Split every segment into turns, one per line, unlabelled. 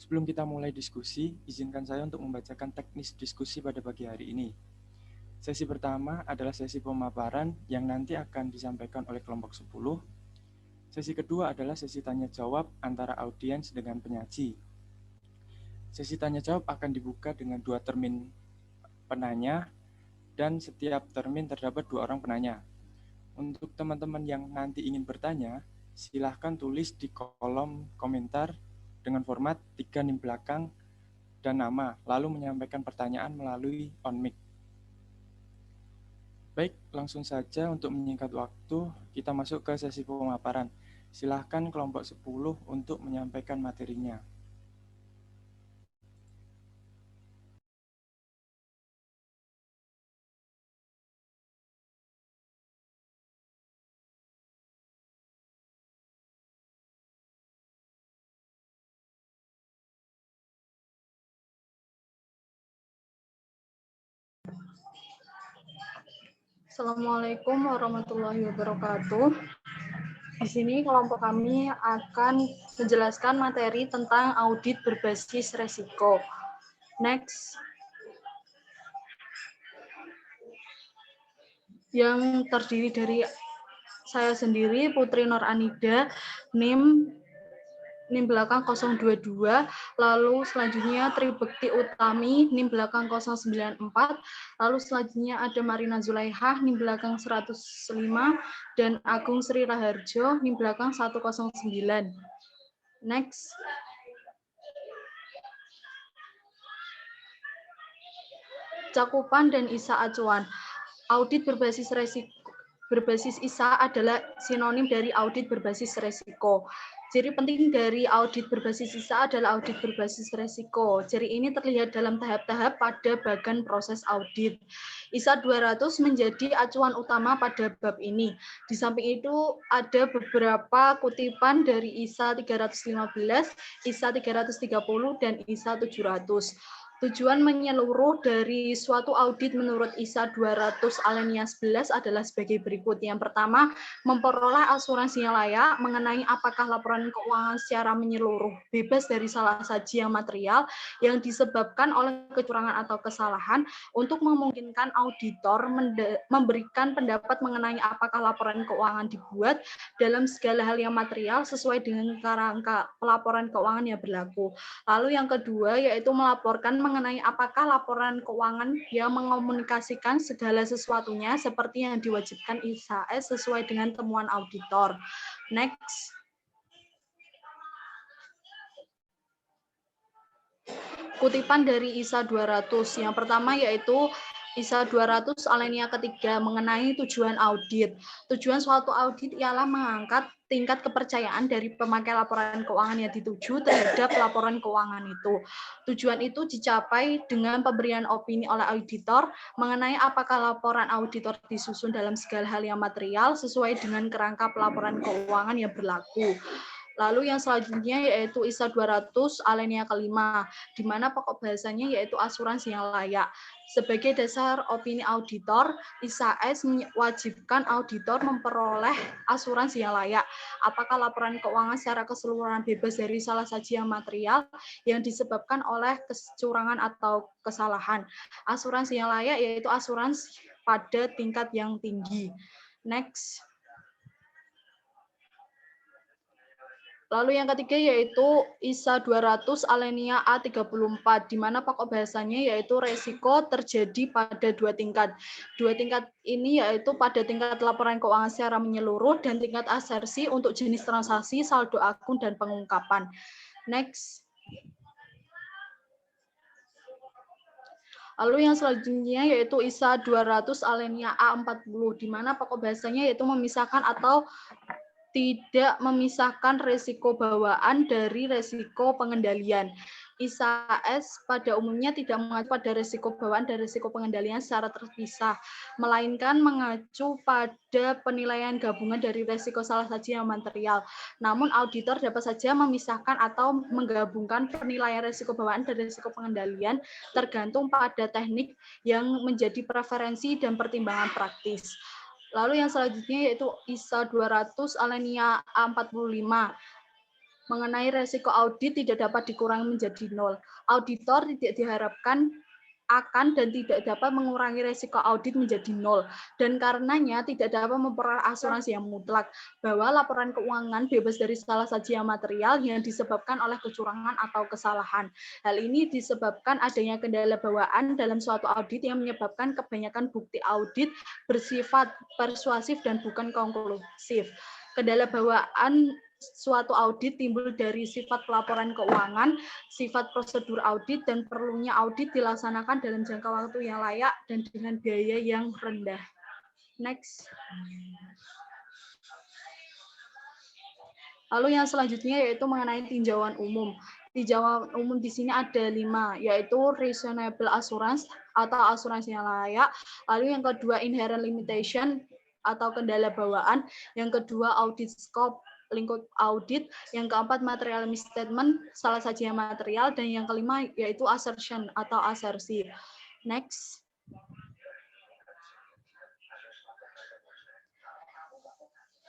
Sebelum kita mulai diskusi, izinkan saya untuk membacakan teknis diskusi pada pagi hari ini. Sesi pertama adalah sesi pemaparan yang nanti akan disampaikan oleh kelompok 10. Sesi kedua adalah sesi tanya jawab antara audiens dengan penyaji. Sesi tanya jawab akan dibuka dengan 2 termin penanya dan setiap termin terdapat 2 orang penanya. Untuk teman-teman yang nanti ingin bertanya, silahkan tulis di kolom komentar dengan format 3 nim belakang dan nama, lalu menyampaikan pertanyaan melalui on mic. Baik, langsung saja untuk menyingkat waktu, kita masuk ke sesi pemaparan. Silahkan kelompok 10 untuk menyampaikan materinya.
Assalamualaikum warahmatullahi wabarakatuh. Di sini kelompok kami akan menjelaskan materi tentang audit berbasis resiko. Next. Yang terdiri dari saya sendiri, Putri Nur Anida, NIM belakang 022, lalu selanjutnya Tribekti Utami, NIM belakang 094, lalu selanjutnya ada Marina Zulaihah, NIM belakang 105, dan Agung Sri Raharjo, NIM belakang 109. Next. Cakupan dan ISA acuan. Audit berbasis ISA adalah sinonim dari audit berbasis resiko. Ciri penting dari audit berbasis ISA adalah audit berbasis resiko. Ciri ini terlihat dalam tahap-tahap pada bagan proses audit. ISA 200 menjadi acuan utama pada bab ini. Di samping itu ada beberapa kutipan dari ISA 315, ISA 330, dan ISA 700. Tujuan menyeluruh dari suatu audit menurut ISA 200 alinea 11 adalah sebagai berikut. Yang pertama, memperoleh asuransi yang layak mengenai apakah laporan keuangan secara menyeluruh bebas dari salah saji yang material yang disebabkan oleh kecurangan atau kesalahan untuk memungkinkan auditor memberikan pendapat mengenai apakah laporan keuangan dibuat dalam segala hal yang material sesuai dengan kerangka pelaporan keuangan yang berlaku. Lalu yang kedua yaitu melaporkan mengenai apakah laporan keuangan yang mengomunikasikan segala sesuatunya seperti yang diwajibkan ISAS sesuai dengan temuan auditor. Next. Kutipan dari ISA 200. Yang pertama yaitu ISA 200 alinea ketiga mengenai tujuan audit. Tujuan suatu audit ialah mengangkat tingkat kepercayaan dari pemakai laporan keuangan yang dituju terhadap laporan keuangan itu. Tujuan itu dicapai dengan pemberian opini oleh auditor mengenai apakah laporan auditor disusun dalam segala hal yang material sesuai dengan kerangka pelaporan keuangan yang berlaku. Lalu yang selanjutnya yaitu ISA 200 alinea kelima, di mana pokok bahasanya yaitu asuransi yang layak. Sebagai dasar opini auditor, ISAS mewajibkan auditor memperoleh asuransi yang layak. Apakah laporan keuangan secara keseluruhan bebas dari salah saji yang material yang disebabkan oleh kecurangan atau kesalahan. Asuransi yang layak yaitu asuransi pada tingkat yang tinggi. Next. Lalu yang ketiga yaitu ISA 200 alinea A34, di mana pokok bahasanya yaitu resiko terjadi pada 2 tingkat. 2 tingkat ini yaitu pada tingkat laporan keuangan secara menyeluruh dan tingkat asersi untuk jenis transaksi, saldo akun, dan pengungkapan. Next. Lalu yang selanjutnya yaitu ISA 200 alinea A40, di mana pokok bahasanya yaitu memisahkan atau tidak memisahkan risiko bawaan dari risiko pengendalian. ISAS pada umumnya tidak mengacu pada risiko bawaan dan risiko pengendalian secara terpisah, melainkan mengacu pada penilaian gabungan dari risiko salah saji yang material. Namun auditor dapat saja memisahkan atau menggabungkan penilaian risiko bawaan dan risiko pengendalian tergantung pada teknik yang menjadi preferensi dan pertimbangan praktis. Lalu yang selanjutnya yaitu ISA 200 alinea A45, mengenai resiko audit tidak dapat dikurangi menjadi nol. Auditor tidak diharapkan akan dan tidak dapat mengurangi resiko audit menjadi nol, dan karenanya tidak dapat memperoleh asuransi yang mutlak bahwa laporan keuangan bebas dari salah sajian material yang disebabkan oleh kecurangan atau kesalahan. Hal ini disebabkan adanya kendala bawaan dalam suatu audit yang menyebabkan kebanyakan bukti audit bersifat persuasif dan bukan konklusif. Kendala bawaan suatu audit timbul dari sifat pelaporan keuangan, sifat prosedur audit, dan perlunya audit dilaksanakan dalam jangka waktu yang layak dan dengan biaya yang rendah. Next. Lalu yang selanjutnya yaitu mengenai tinjauan umum. Tinjauan umum di sini ada 5, yaitu reasonable assurance atau asuransi yang layak. Lalu yang kedua inherent limitation atau kendala bawaan. Yang kedua audit scope, lingkup audit. Yang keempat material misstatement, salah satu material. Dan yang kelima yaitu assertion atau asersi. Next.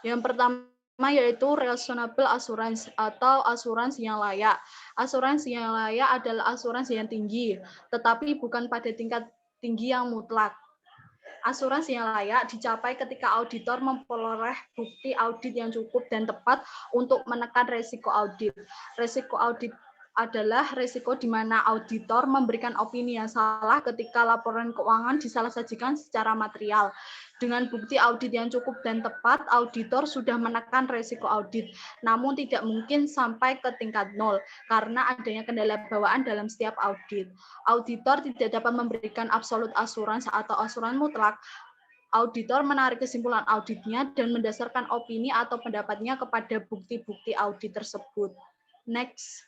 Yang pertama yaitu reasonable assurance atau asuransi yang layak. Asuransi yang layak adalah asuransi yang tinggi, tetapi bukan pada tingkat tinggi yang mutlak. Asuransi yang layak dicapai ketika auditor memperoleh bukti audit yang cukup dan tepat untuk menekan resiko audit. Resiko audit adalah resiko di mana auditor memberikan opini yang salah ketika laporan keuangan disalahsajikan secara material. Dengan bukti audit yang cukup dan tepat, auditor sudah menekan resiko audit, namun tidak mungkin sampai ke tingkat nol karena adanya kendala bawaan dalam setiap audit. Auditor tidak dapat memberikan absolut asuransi atau asuransi mutlak. Auditor menarik kesimpulan auditnya dan mendasarkan opini atau pendapatnya kepada bukti-bukti audit tersebut. Next.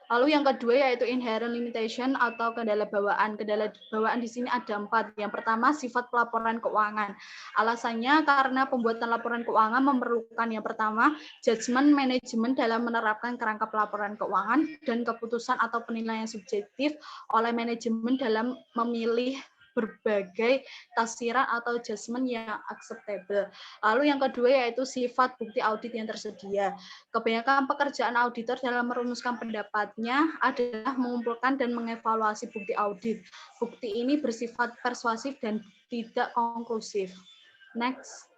Lalu yang kedua yaitu inherent limitation atau kendala bawaan. Kendala bawaan di sini ada 4. Yang pertama sifat pelaporan keuangan. Alasannya karena pembuatan laporan keuangan memerlukan yang pertama judgement manajemen dalam menerapkan kerangka pelaporan keuangan dan keputusan atau penilaian subjektif oleh manajemen dalam memilih berbagai tafsiran atau judgement yang acceptable. Lalu yang kedua yaitu sifat bukti audit yang tersedia. Kebanyakan pekerjaan auditor dalam merumuskan pendapatnya adalah mengumpulkan dan mengevaluasi bukti audit. Bukti ini bersifat persuasif dan tidak konklusif. Next.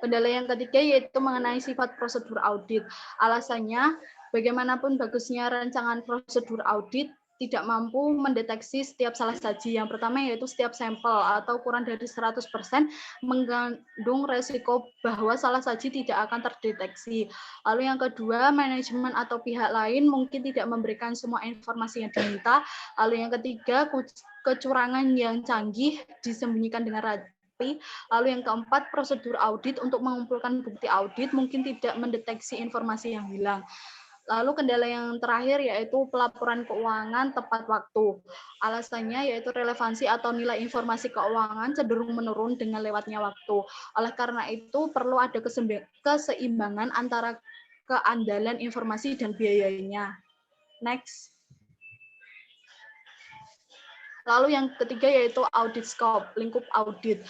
Kendala yang ketiga yaitu mengenai sifat prosedur audit. Alasannya, bagaimanapun bagusnya rancangan prosedur audit, tidak mampu mendeteksi setiap salah saji. Yang pertama yaitu setiap sampel atau kurang dari 100% mengandung resiko bahwa salah saji tidak akan terdeteksi. Lalu yang kedua, manajemen atau pihak lain mungkin tidak memberikan semua informasi yang diminta. Lalu yang ketiga, kecurangan yang canggih disembunyikan dengan rapi. Lalu yang keempat, prosedur audit untuk mengumpulkan bukti audit mungkin tidak mendeteksi informasi yang hilang. Lalu kendala yang terakhir yaitu pelaporan keuangan tepat waktu. Alasannya yaitu relevansi atau nilai informasi keuangan cenderung menurun dengan lewatnya waktu. Oleh karena itu perlu ada keseimbangan antara keandalan informasi dan biayanya. Next. Lalu yang ketiga yaitu audit scope, lingkup audit.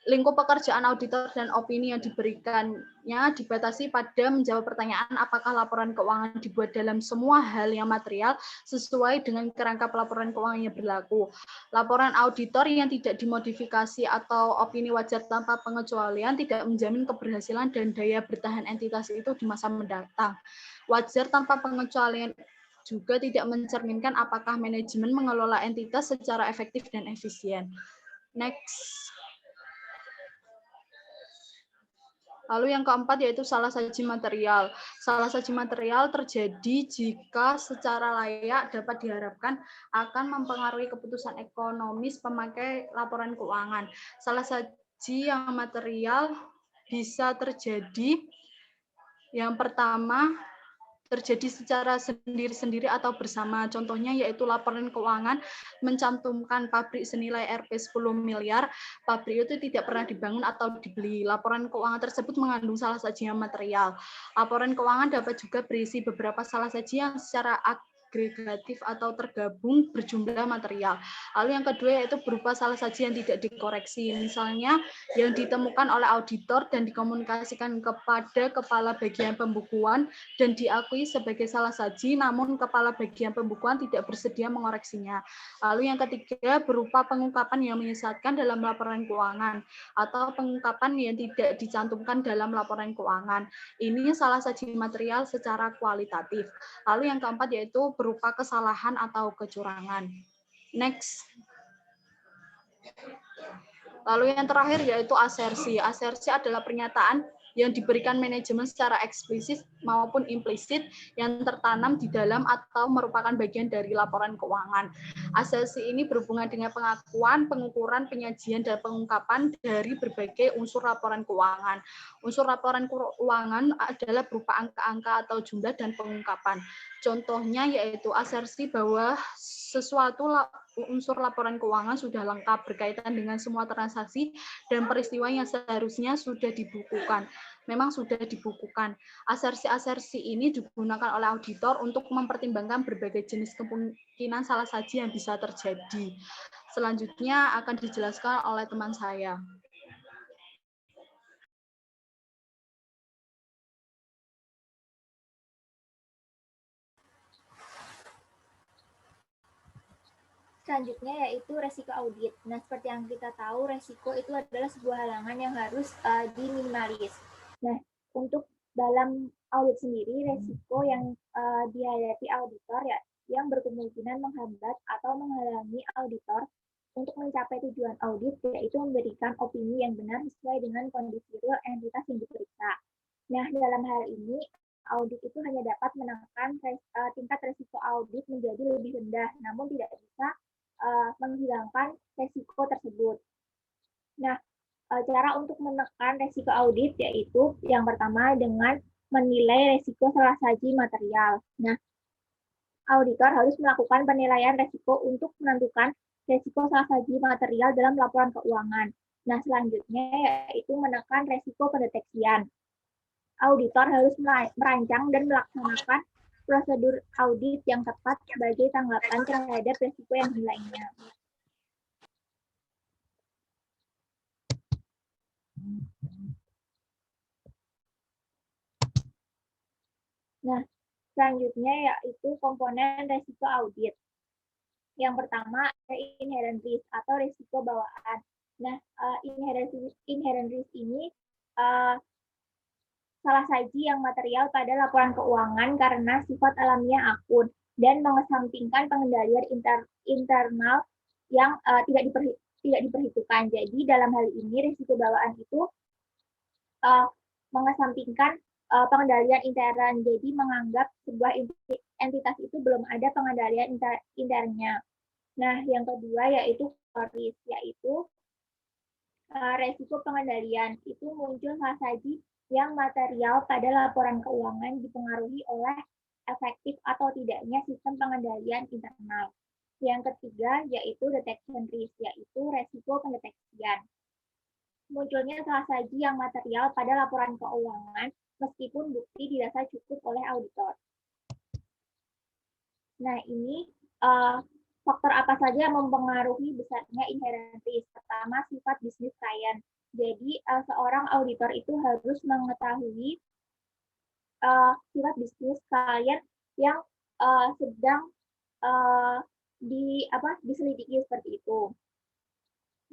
Lingkup pekerjaan auditor dan opini yang diberikannya dibatasi pada menjawab pertanyaan apakah laporan keuangan dibuat dalam semua hal yang material sesuai dengan kerangka pelaporan keuangan yang berlaku. Laporan auditor yang tidak dimodifikasi atau opini wajar tanpa pengecualian tidak menjamin keberhasilan dan daya bertahan entitas itu di masa mendatang. Wajar tanpa pengecualian juga tidak mencerminkan apakah manajemen mengelola entitas secara efektif dan efisien. Next. Lalu yang keempat yaitu salah saji material. Salah saji material terjadi jika secara layak dapat diharapkan akan mempengaruhi keputusan ekonomis pemakai laporan keuangan. Salah saji yang material bisa terjadi yang pertama terjadi secara sendiri-sendiri atau bersama. Contohnya yaitu laporan keuangan mencantumkan pabrik senilai Rp 10 miliar, pabrik itu tidak pernah dibangun atau dibeli. Laporan keuangan tersebut mengandung salah saji yang material. Laporan keuangan dapat juga berisi beberapa salah saji yang secara agregatif atau tergabung berjumlah material. Lalu yang kedua yaitu berupa salasaji yang tidak dikoreksi. Misalnya yang ditemukan oleh auditor dan dikomunikasikan kepada kepala bagian pembukuan dan diakui sebagai salasaji, namun kepala bagian pembukuan tidak bersedia mengoreksinya. Lalu yang ketiga berupa pengungkapan yang menyesatkan dalam laporan keuangan atau pengungkapan yang tidak dicantumkan dalam laporan keuangan. Ini salasaji material secara kualitatif. Lalu yang keempat yaitu berupa kesalahan atau kecurangan. Next. Lalu yang terakhir yaitu asersi. Asersi adalah pernyataan yang diberikan manajemen secara eksplisit maupun implisit yang tertanam di dalam atau merupakan bagian dari laporan keuangan. Asersi ini berhubungan dengan pengakuan, pengukuran, penyajian, dan pengungkapan dari berbagai unsur laporan keuangan. Unsur laporan keuangan adalah berupa angka-angka atau jumlah dan pengungkapan. Contohnya yaitu asersi bahwa sesuatu unsur laporan keuangan sudah lengkap berkaitan dengan semua transaksi dan peristiwa yang seharusnya sudah dibukukan. Memang sudah dibukukan. Asersi-asersi ini digunakan oleh auditor untuk mempertimbangkan berbagai jenis kemungkinan salasaji yang bisa terjadi. Selanjutnya akan dijelaskan oleh teman saya.
Selanjutnya yaitu resiko audit. Nah, seperti yang kita tahu, resiko itu adalah sebuah halangan yang harus diminimalis. Nah, untuk dalam audit sendiri, resiko yang dihadapi auditor ya yang berkemungkinan menghambat atau menghalangi auditor untuk mencapai tujuan audit, yaitu memberikan opini yang benar sesuai dengan kondisi real entitas yang diperiksa. Nah, dalam hal ini, audit itu hanya dapat menekan tingkat resiko audit menjadi lebih rendah, namun tidak bisa menghilangkan resiko tersebut. Nah, cara untuk menekan resiko audit yaitu yang pertama dengan menilai resiko salasaji material. Nah, auditor harus melakukan penilaian resiko untuk menentukan resiko salasaji material dalam laporan keuangan. Nah, selanjutnya yaitu menekan resiko pendeteksian. Auditor harus merancang dan melaksanakan prosedur audit yang tepat sebagai tanggapan terhadap resiko yang lainnya. Nah, selanjutnya yaitu komponen resiko audit. Yang pertama ada inherent risk atau risiko bawaan. Nah, inherent risk ini salasaji yang material pada laporan keuangan karena sifat alamiah akun dan mengesampingkan pengendalian internal yang tidak diperhitungkan. Jadi dalam hal ini risiko bawaan itu mengesampingkan pengendalian intern. Jadi menganggap sebuah entitas itu belum ada pengendalian internnya. Nah, yang kedua yaitu risk, yaitu resiko pengendalian itu muncul salasaji yang material pada laporan keuangan dipengaruhi oleh efektif atau tidaknya sistem pengendalian internal. Yang ketiga yaitu detection risk, yaitu resiko pendeteksian. Munculnya salasaji yang material pada laporan keuangan meskipun bukti dirasa cukup oleh auditor. Nah, ini faktor apa saja yang mempengaruhi besarnya inherent risk. Pertama, sifat bisnis klien. Jadi, seorang auditor itu harus mengetahui sifat bisnis klien yang sedang diselidiki seperti itu.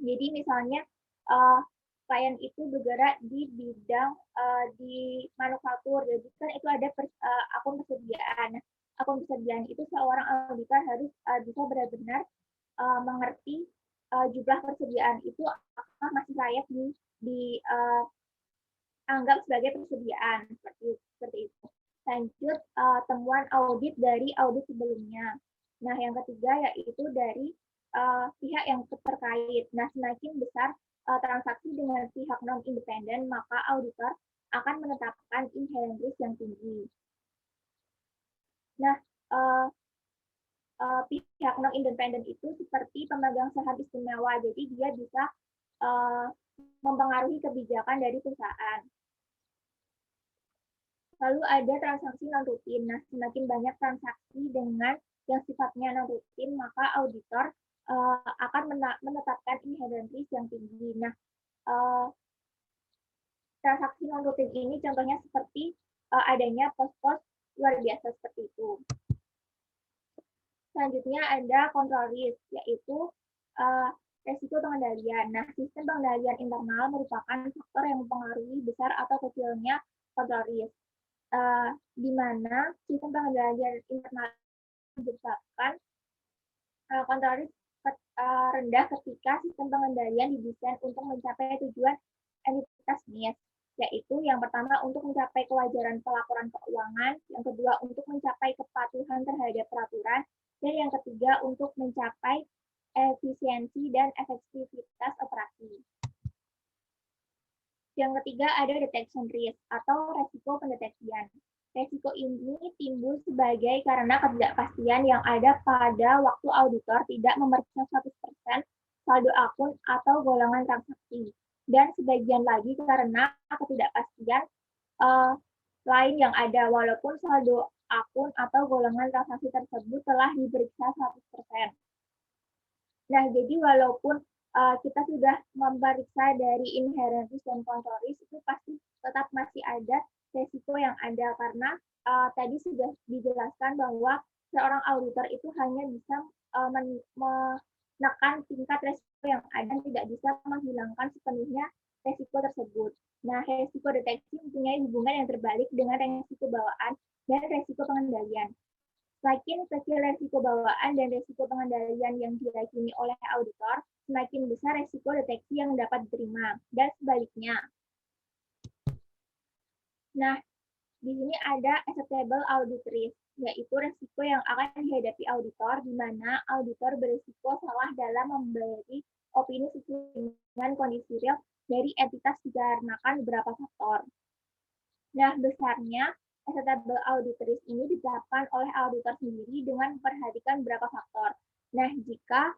Jadi, misalnya klien itu bergerak di bidang di manufaktur, jadi kan itu ada akun persediaan. Akun persediaan itu seorang auditor harus bisa benar-benar mengerti jumlah persediaan itu apakah masih layak dianggap sebagai persediaan seperti itu. Lanjut temuan audit dari audit sebelumnya. Nah, yang ketiga yaitu dari pihak yang terkait. Nah, semakin besar transaksi dengan pihak non-independen, maka auditor akan menetapkan inherent risk yang tinggi. Nah, pihak non-independen itu seperti pemegang saham istimewa, jadi dia bisa mempengaruhi kebijakan dari perusahaan. Lalu ada transaksi non-rutin. Nah, semakin banyak transaksi dengan yang sifatnya non-rutin, maka auditor akan menetapkan inherent risk yang tinggi. Nah, transaksi non-rutin ini contohnya seperti adanya pos-pos luar biasa seperti itu. Selanjutnya ada control risk, yaitu resiko pengendalian. Nah, sistem pengendalian internal merupakan faktor yang mempengaruhi besar atau kecilnya control risk. Di mana sistem pengendalian internal menyebabkan control risk rendah ketika sistem pengendalian didesain untuk mencapai tujuan entitas NIS, yaitu yang pertama untuk mencapai kewajaran pelaporan keuangan, yang kedua untuk mencapai kepatuhan terhadap peraturan, dan yang ketiga untuk mencapai efisiensi dan efektivitas operasi. Yang ketiga ada detection risk atau resiko pendeteksian. Resiko ini timbul sebagai karena ketidakpastian yang ada pada waktu auditor tidak memeriksa 100% saldo akun atau golongan transaksi. Dan sebagian lagi karena ketidakpastian lain yang ada walaupun saldo akun atau golongan transaksi tersebut telah diperiksa 100%. Nah, jadi walaupun kita sudah memeriksa dari inherent risk dan control risk, itu pasti tetap masih ada resiko yang ada karena tadi sudah dijelaskan bahwa seorang auditor itu hanya bisa menekan tingkat resiko yang ada, tidak bisa menghilangkan sepenuhnya resiko tersebut. Nah, resiko deteksi mempunyai hubungan yang terbalik dengan resiko bawaan dan resiko pengendalian. Semakin kecil resiko bawaan dan resiko pengendalian yang diyakini oleh auditor, semakin besar resiko deteksi yang dapat diterima, dan sebaliknya. Nah, di sini ada acceptable audit risk, yaitu resiko yang akan dihadapi auditor, di mana auditor berisiko salah dalam memberi opini sesuai dengan kondisi real dari entitas dikarenakan beberapa faktor. Nah, besarnya acceptable audit risk ini ditetapkan oleh auditor sendiri dengan memperhatikan beberapa faktor. Nah, jika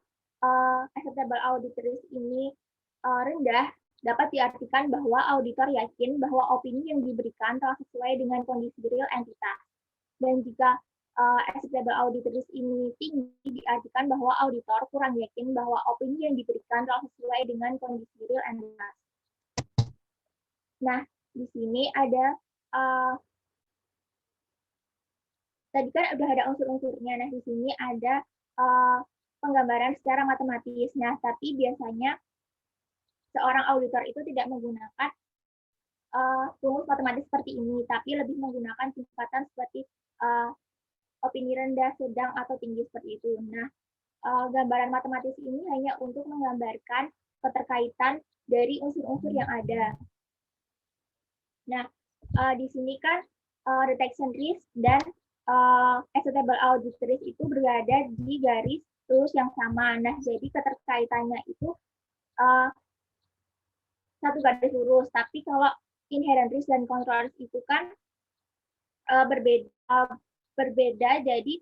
acceptable audit risk ini rendah, dapat diartikan bahwa auditor yakin bahwa opini yang diberikan telah sesuai dengan kondisi real entitas. Dan jika acceptable audit risk ini tinggi, diartikan bahwa auditor kurang yakin bahwa opini yang diberikan telah sesuai dengan kondisi real entitas. Nah, di sini ada tadi kan udah ada unsur-unsurnya. Nah, di sini ada penggambaran secara matematis. Nah, tapi biasanya seorang auditor itu tidak menggunakan rumus matematis seperti ini, tapi lebih menggunakan tingkatan seperti opini rendah, sedang, atau tinggi seperti itu. Nah, gambaran matematis ini hanya untuk menggambarkan keterkaitan dari unsur-unsur yang ada. Nah, di sini kan detection risk dan acceptable audit risk itu berada di garis lurus yang sama. Nah, jadi keterkaitannya itu satu garis lurus. Tapi kalau inherent risk dan control risk itu kan berbeda. Jadi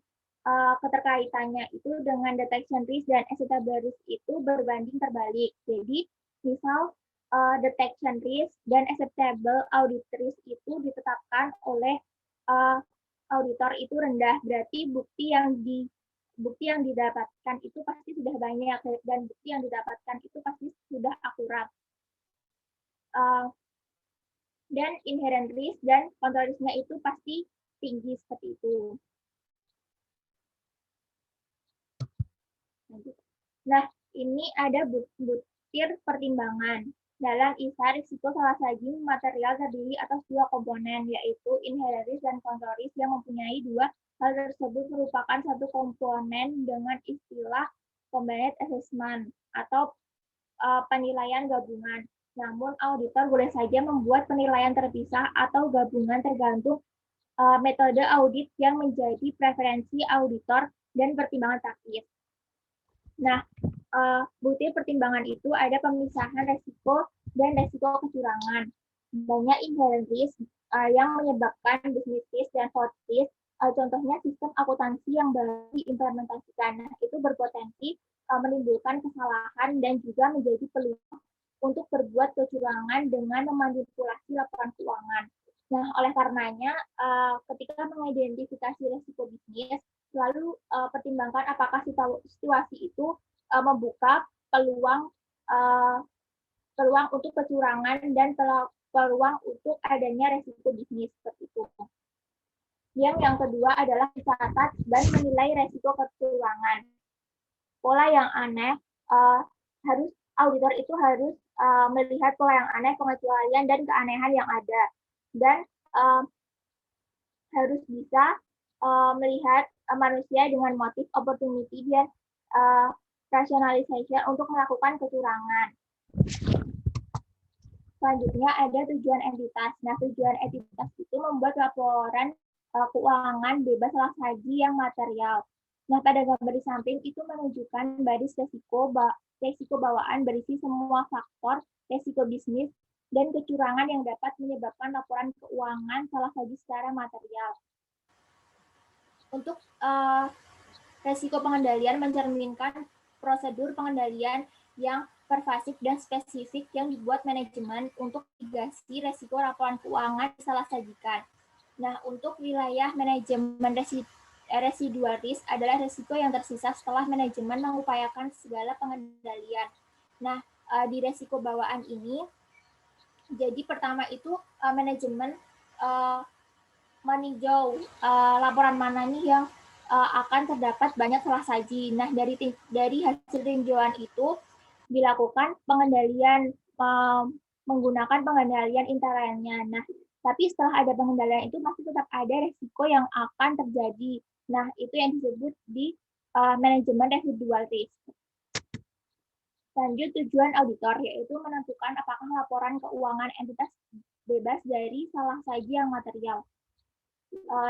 keterkaitannya itu dengan detection risk dan acceptable risk itu berbanding terbalik. Jadi misal detection risk dan acceptable audit risk itu ditetapkan oleh auditor itu rendah, berarti bukti yang didapatkan itu pasti sudah banyak dan bukti yang didapatkan itu pasti sudah akurat. Dan inherent risk dan control risk-nya itu pasti tinggi seperti itu. Nah, ini ada butir pertimbangan. Dalam ISA, risiko salah saji material terdiri atas dua komponen, yaitu inherent risk dan control risk yang mempunyai dua. Hal tersebut merupakan satu komponen dengan istilah combined assessment atau penilaian gabungan. Namun, auditor boleh saja membuat penilaian terpisah atau gabungan tergantung metode audit yang menjadi preferensi auditor dan pertimbangan praktis. Nah, butir pertimbangan itu ada pemisahan resiko dan resiko kecurangan. Banyak inherent risk yang menyebabkan business risk dan fraud risk. Contohnya sistem akuntansi yang baru diimplementasikan. Nah, itu berpotensi menimbulkan kesalahan dan juga menjadi peluang untuk berbuat kecurangan dengan memanipulasi laporan keuangan. Nah, oleh karenanya, ketika mengidentifikasi risiko bisnis, selalu pertimbangkan apakah situasi itu membuka peluang untuk kecurangan dan peluang untuk adanya risiko bisnis seperti itu. Yang kedua adalah mencatat dan menilai risiko kecurangan. Pola yang aneh harus auditor itu harus melihat pola yang aneh, pengecualian dan keanehan yang ada, dan harus bisa melihat manusia dengan motif opportunity dan rationalization untuk melakukan kecurangan. Selanjutnya ada tujuan entitas. Nah, tujuan entitas itu membuat laporan keuangan bebas salah saji yang material. Nah, pada gambar di samping itu menunjukkan baris resiko bawaan berisi semua faktor resiko bisnis dan kecurangan yang dapat menyebabkan laporan keuangan salah saji secara material. Untuk resiko pengendalian mencerminkan prosedur pengendalian yang pervasif dan spesifik yang dibuat manajemen untuk mitigasi resiko laporan keuangan salah sajikan. Nah, untuk wilayah manajemen residual risk adalah risiko yang tersisa setelah manajemen mengupayakan segala pengendalian. Nah, di risiko bawaan ini, jadi pertama itu manajemen meninjau laporan mana nih yang akan terdapat banyak salah saji. Nah, dari hasil tinjauan itu dilakukan pengendalian menggunakan pengendalian internalnya. Nah, tapi setelah ada pengendalian itu masih tetap ada risiko yang akan terjadi. Nah, itu yang disebut di manajemen residual risk. Lanjut, tujuan auditor yaitu menentukan apakah laporan keuangan entitas bebas dari salah saji yang material.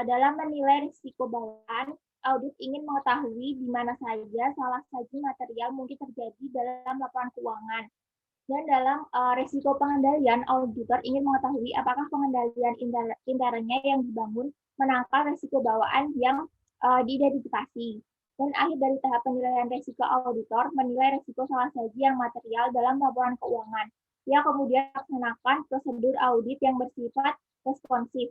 Dalam menilai risiko bawaan, audit ingin mengetahui di mana saja salah saji material mungkin terjadi dalam laporan keuangan. Dan dalam risiko pengendalian, auditor ingin mengetahui apakah pengendalian internnya yang dibangun menangkal risiko bawaan yang diidentifikasi. Dan akhir dari tahap penilaian risiko, auditor menilai risiko salah saji yang material dalam laporan keuangan, yang kemudian melaksanakan prosedur audit yang bersifat responsif.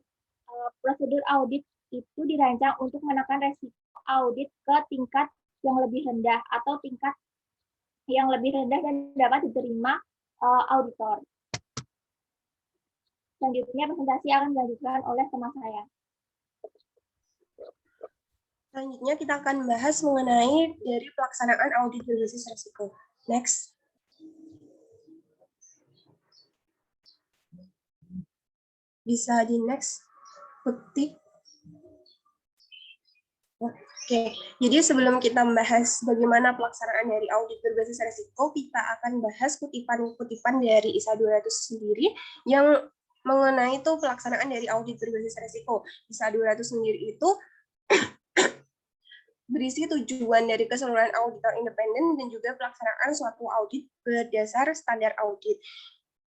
Prosedur audit itu dirancang untuk menekan risiko audit ke tingkat yang lebih rendah atau tingkat yang lebih rendah dan dapat diterima auditor. Selanjutnya presentasi akan dilanjutkan oleh teman saya.
Selanjutnya kita akan bahas mengenai dari pelaksanaan audit berbasis risiko. Next. Bisa di next. Bukti. Oke, jadi sebelum kita membahas bagaimana pelaksanaan dari audit berbasis risiko, kita akan bahas kutipan-kutipan dari ISA 200 sendiri yang mengenai itu pelaksanaan dari audit berbasis risiko. ISA 200 sendiri itu berisi tujuan dari keseluruhan auditor independen dan juga pelaksanaan suatu audit berdasar standar audit.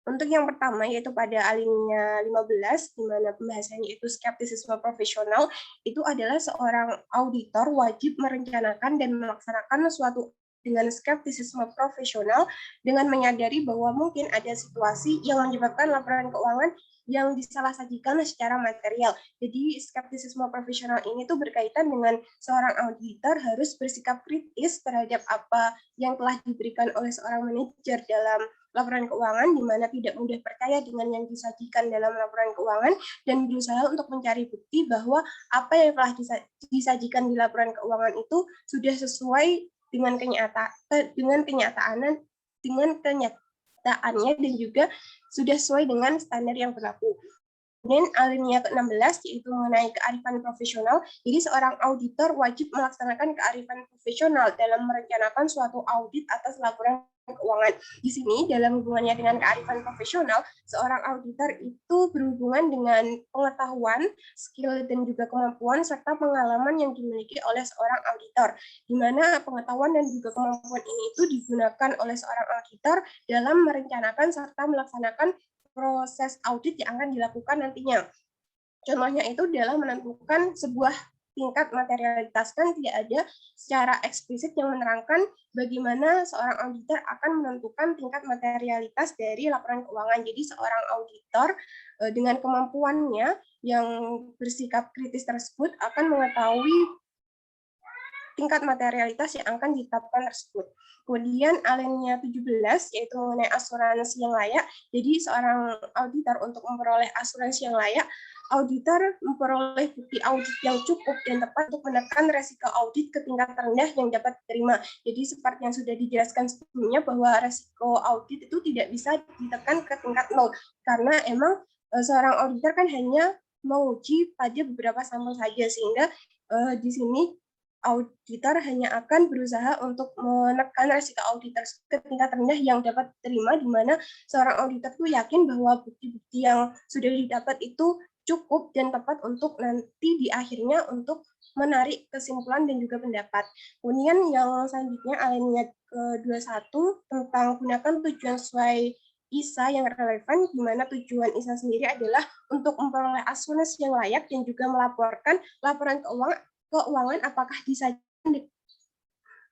Untuk yang pertama yaitu pada alinea 15, di mana pembahasannya itu skeptisisme profesional, itu adalah seorang auditor wajib merencanakan dan melaksanakan suatu dengan skeptisisme profesional dengan menyadari bahwa mungkin ada situasi yang menyebabkan laporan keuangan yang disalah-sajikan secara material. Jadi skeptisisme profesional ini tuh berkaitan dengan seorang auditor harus bersikap kritis terhadap apa yang telah diberikan oleh seorang manajer dalam laporan keuangan, di mana tidak mudah percaya dengan yang disajikan dalam laporan keuangan dan berusaha untuk mencari bukti bahwa apa yang telah disajikan di laporan keuangan itu sudah sesuai dengan kenyataannya dan juga sudah sesuai dengan standar yang berlaku. Kemudian alinea ke-16 yaitu mengenai kearifan profesional. Jadi seorang auditor wajib melaksanakan kearifan profesional dalam merencanakan suatu audit atas laporan keuangan. Di sini dalam hubungannya dengan kearifan profesional, seorang auditor itu berhubungan dengan pengetahuan, skill dan juga kemampuan serta pengalaman yang dimiliki oleh seorang auditor. Di mana pengetahuan dan juga kemampuan ini itu digunakan oleh seorang auditor dalam merencanakan serta melaksanakan proses audit yang akan dilakukan nantinya. Contohnya itu dalam menentukan sebuah tingkat materialitas. Kan tidak ada secara eksplisit yang menerangkan bagaimana seorang auditor akan menentukan tingkat materialitas dari laporan keuangan. Jadi seorang auditor dengan kemampuannya yang bersikap kritis tersebut akan mengetahui tingkat materialitas yang akan ditetapkan tersebut. Kemudian alinea 17 yaitu mengenai asuransi yang layak. Jadi seorang auditor untuk memperoleh asuransi yang layak, auditor memperoleh bukti audit yang cukup dan tepat untuk menekan resiko audit ke tingkat terendah yang dapat diterima. Jadi seperti yang sudah dijelaskan sebelumnya bahwa resiko audit itu tidak bisa ditekan ke tingkat 0 karena emang seorang auditor kan hanya menguji pada beberapa sampel saja, sehingga di sini auditor hanya akan berusaha untuk menekan resiko audit ke tingkat rendah yang dapat diterima, di mana seorang auditor itu yakin bahwa bukti-bukti yang sudah didapat itu cukup dan tepat untuk nanti di akhirnya untuk menarik kesimpulan dan juga pendapat. Kemudian yang selanjutnya alinea ke-21 tentang gunakan tujuan sesuai ISA yang relevan, di mana tujuan ISA sendiri adalah untuk memperoleh asuransi yang layak dan juga melaporkan laporan keuangan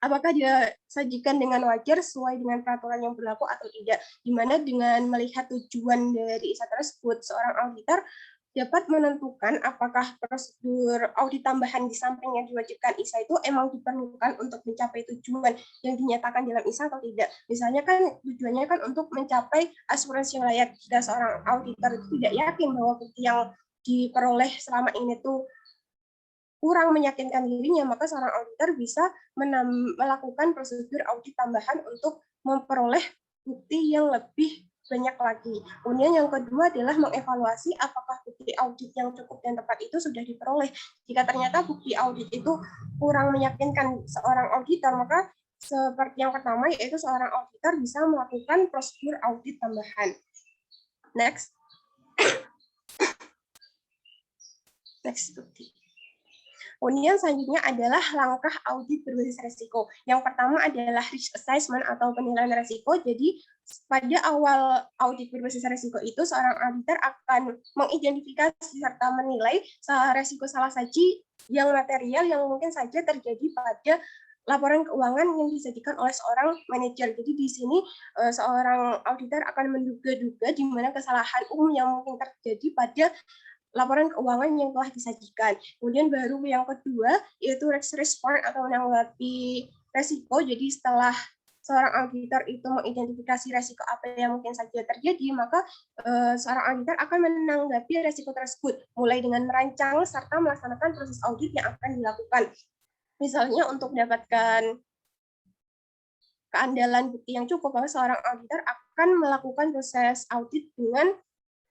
apakah dia sajikan dengan wajar sesuai dengan peraturan yang berlaku atau tidak. Di mana dengan melihat tujuan dari ISA tersebut, seorang auditor dapat menentukan apakah prosedur audit tambahan di samping yang diwajibkan ISA itu emang diperlukan untuk mencapai tujuan yang dinyatakan dalam ISA atau tidak. Misalnya kan tujuannya kan untuk mencapai asuransi yang layak. Jika seorang auditor tidak yakin bahwa bukti yang diperoleh selama ini tuh kurang meyakinkan dirinya, maka seorang auditor bisa melakukan prosedur audit tambahan untuk memperoleh bukti yang lebih banyak lagi. Kemudian yang kedua adalah mengevaluasi apakah bukti audit yang cukup dan tepat itu sudah diperoleh. Jika ternyata bukti audit itu kurang meyakinkan seorang auditor, maka seperti yang pertama yaitu seorang auditor bisa melakukan prosedur audit tambahan. Next. Next bukti. Kemudian selanjutnya adalah langkah audit berbasis resiko. Yang pertama adalah risk assessment atau penilaian resiko. Jadi pada awal audit berbasis resiko itu seorang auditor akan mengidentifikasi serta menilai resiko salah saji yang material yang mungkin saja terjadi pada laporan keuangan yang disajikan oleh seorang manajer. Jadi di sini seorang auditor akan menduga-duga di mana kesalahan umum yang mungkin terjadi pada laporan keuangan yang telah disajikan. Kemudian baru yang kedua yaitu risk response atau menanggapi resiko. Jadi setelah seorang auditor itu mengidentifikasi resiko apa yang mungkin saja terjadi, maka seorang auditor akan menanggapi resiko tersebut mulai dengan merancang serta melaksanakan proses audit yang akan dilakukan. Misalnya untuk mendapatkan keandalan bukti yang cukup, maka seorang auditor akan melakukan proses audit dengan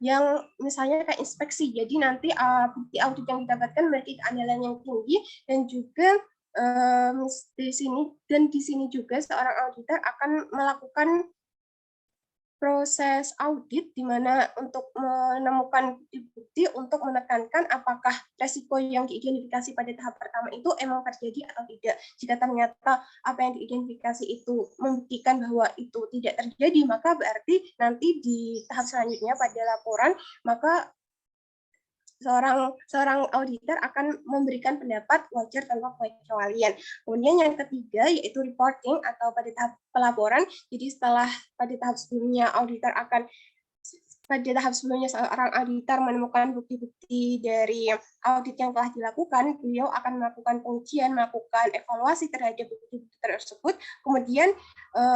yang misalnya kayak inspeksi. Jadi nanti bukti audit yang didapatkan memiliki keandalan yang tinggi dan juga di sini juga seorang auditor akan melakukan proses audit di mana untuk menemukan bukti untuk menekankan apakah resiko yang diidentifikasi pada tahap pertama itu emang terjadi atau tidak. Jika ternyata apa yang diidentifikasi itu membuktikan bahwa itu tidak terjadi, maka berarti nanti di tahap selanjutnya pada laporan, maka seorang auditor akan memberikan pendapat wajar tanpa pengecualian. Kemudian yang ketiga yaitu reporting atau pada tahap pelaporan. Jadi pada tahap sebelumnya seorang auditor menemukan bukti-bukti dari audit yang telah dilakukan, beliau akan melakukan pengujian, melakukan evaluasi terhadap bukti-bukti tersebut, kemudian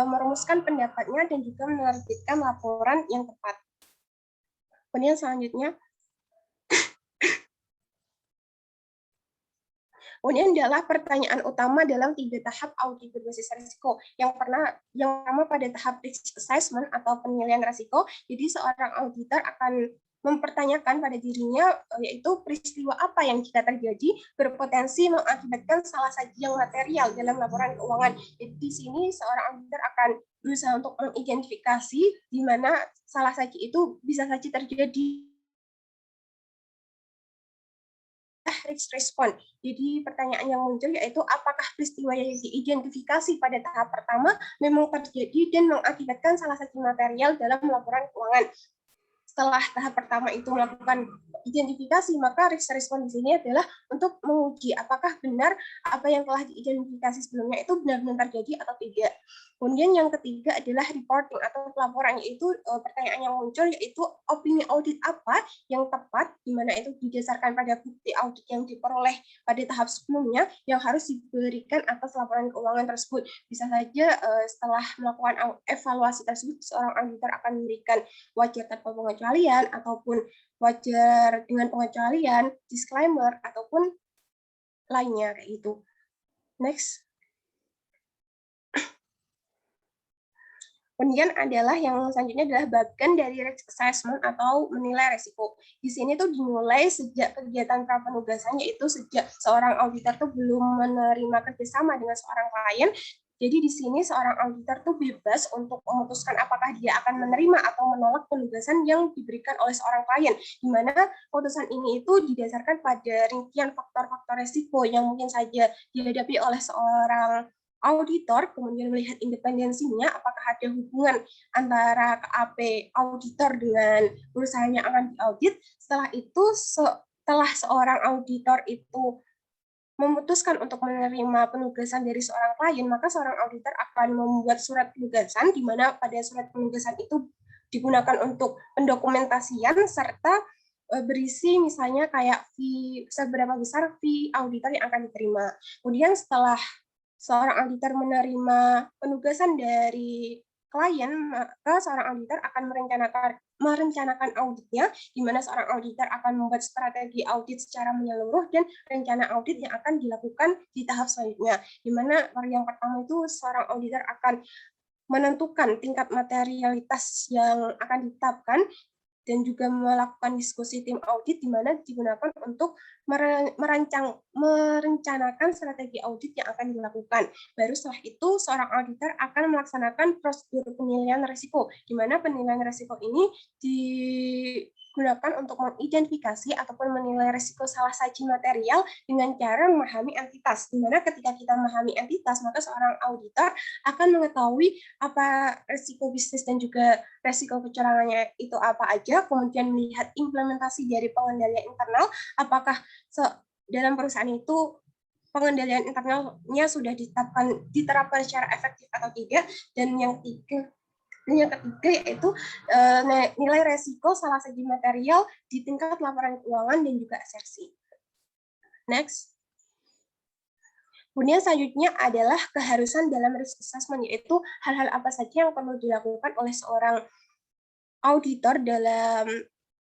merumuskan pendapatnya dan juga menerbitkan laporan yang tepat. Kemudian selanjutnya kemudian adalah pertanyaan utama dalam 3 tahap audit berbasis risiko. Yang pertama pada tahap risk assessment atau penilaian risiko. Jadi seorang auditor akan mempertanyakan pada dirinya yaitu peristiwa apa yang jika terjadi berpotensi mengakibatkan salah saji yang material dalam laporan keuangan. Jadi di sini seorang auditor akan berusaha untuk mengidentifikasi di mana salah saji itu bisa saja terjadi. Risk response. Jadi pertanyaan yang muncul yaitu apakah peristiwa yang diidentifikasi pada tahap pertama memang terjadi dan mengakibatkan salah satu material dalam laporan keuangan. setelah tahap pertama itu melakukan identifikasi, maka respon di sini adalah untuk menguji apakah benar apa yang telah diidentifikasi sebelumnya itu benar-benar terjadi atau tidak. Kemudian yang ketiga adalah reporting atau pelaporan, yaitu pertanyaan yang muncul yaitu opini audit apa yang tepat, di mana itu didasarkan pada bukti audit yang diperoleh pada tahap sebelumnya yang harus diberikan atas laporan keuangan tersebut. Bisa saja setelah melakukan evaluasi tersebut, seorang auditor akan memberikan wajar tanpa pengecualian ataupun wajar dengan pengecualian, disclaimer, ataupun lainnya kayak gitu. Next. Kemudian adalah yang selanjutnya adalah bagian dari risk assessment atau menilai resiko. Di sini tuh dimulai sejak kegiatan prapenugasan, yaitu sejak seorang auditor tuh belum menerima kerjasama dengan seorang klien. Jadi di sini seorang auditor tuh bebas untuk memutuskan apakah dia akan menerima atau menolak penugasan yang diberikan oleh seorang klien, di mana keputusan ini itu didasarkan pada rincian faktor-faktor resiko yang mungkin saja dihadapi oleh seorang auditor, kemudian melihat independensinya, apakah ada hubungan antara KAP auditor dengan perusahaan yang akan diaudit. Setelah itu, setelah seorang auditor itu memutuskan untuk menerima penugasan dari seorang klien, maka seorang auditor akan membuat surat penugasan, di mana pada surat penugasan itu digunakan untuk pendokumentasian serta berisi misalnya kayak fee, seberapa besar fee auditor yang akan diterima. Kemudian setelah seorang auditor menerima penugasan dari klien, maka seorang auditor akan merencanakan auditnya, di mana seorang auditor akan membuat strategi audit secara menyeluruh dan rencana audit yang akan dilakukan di tahap selanjutnya, di mana yang pertama itu seorang auditor akan menentukan tingkat materialitas yang akan ditetapkan dan juga melakukan diskusi tim audit, di mana digunakan untuk merencanakan strategi audit yang akan dilakukan. Baru setelah itu, seorang auditor akan melaksanakan prosedur penilaian risiko, di mana penilaian risiko ini digunakan untuk mengidentifikasi ataupun menilai risiko salah saji material dengan cara memahami entitas, di mana ketika kita memahami entitas, maka seorang auditor akan mengetahui apa risiko bisnis dan juga risiko kecurangannya itu apa aja, kemudian melihat implementasi dari pengendalian internal, apakah dalam perusahaan itu pengendalian internalnya sudah diterapkan secara efektif atau tidak, dan yang ketiga yaitu nilai resiko salah segi material di tingkat laporan keuangan dan juga asersi. Next. Kemudian selanjutnya adalah keharusan dalam risk assessment, yaitu hal-hal apa saja yang perlu dilakukan oleh seorang auditor dalam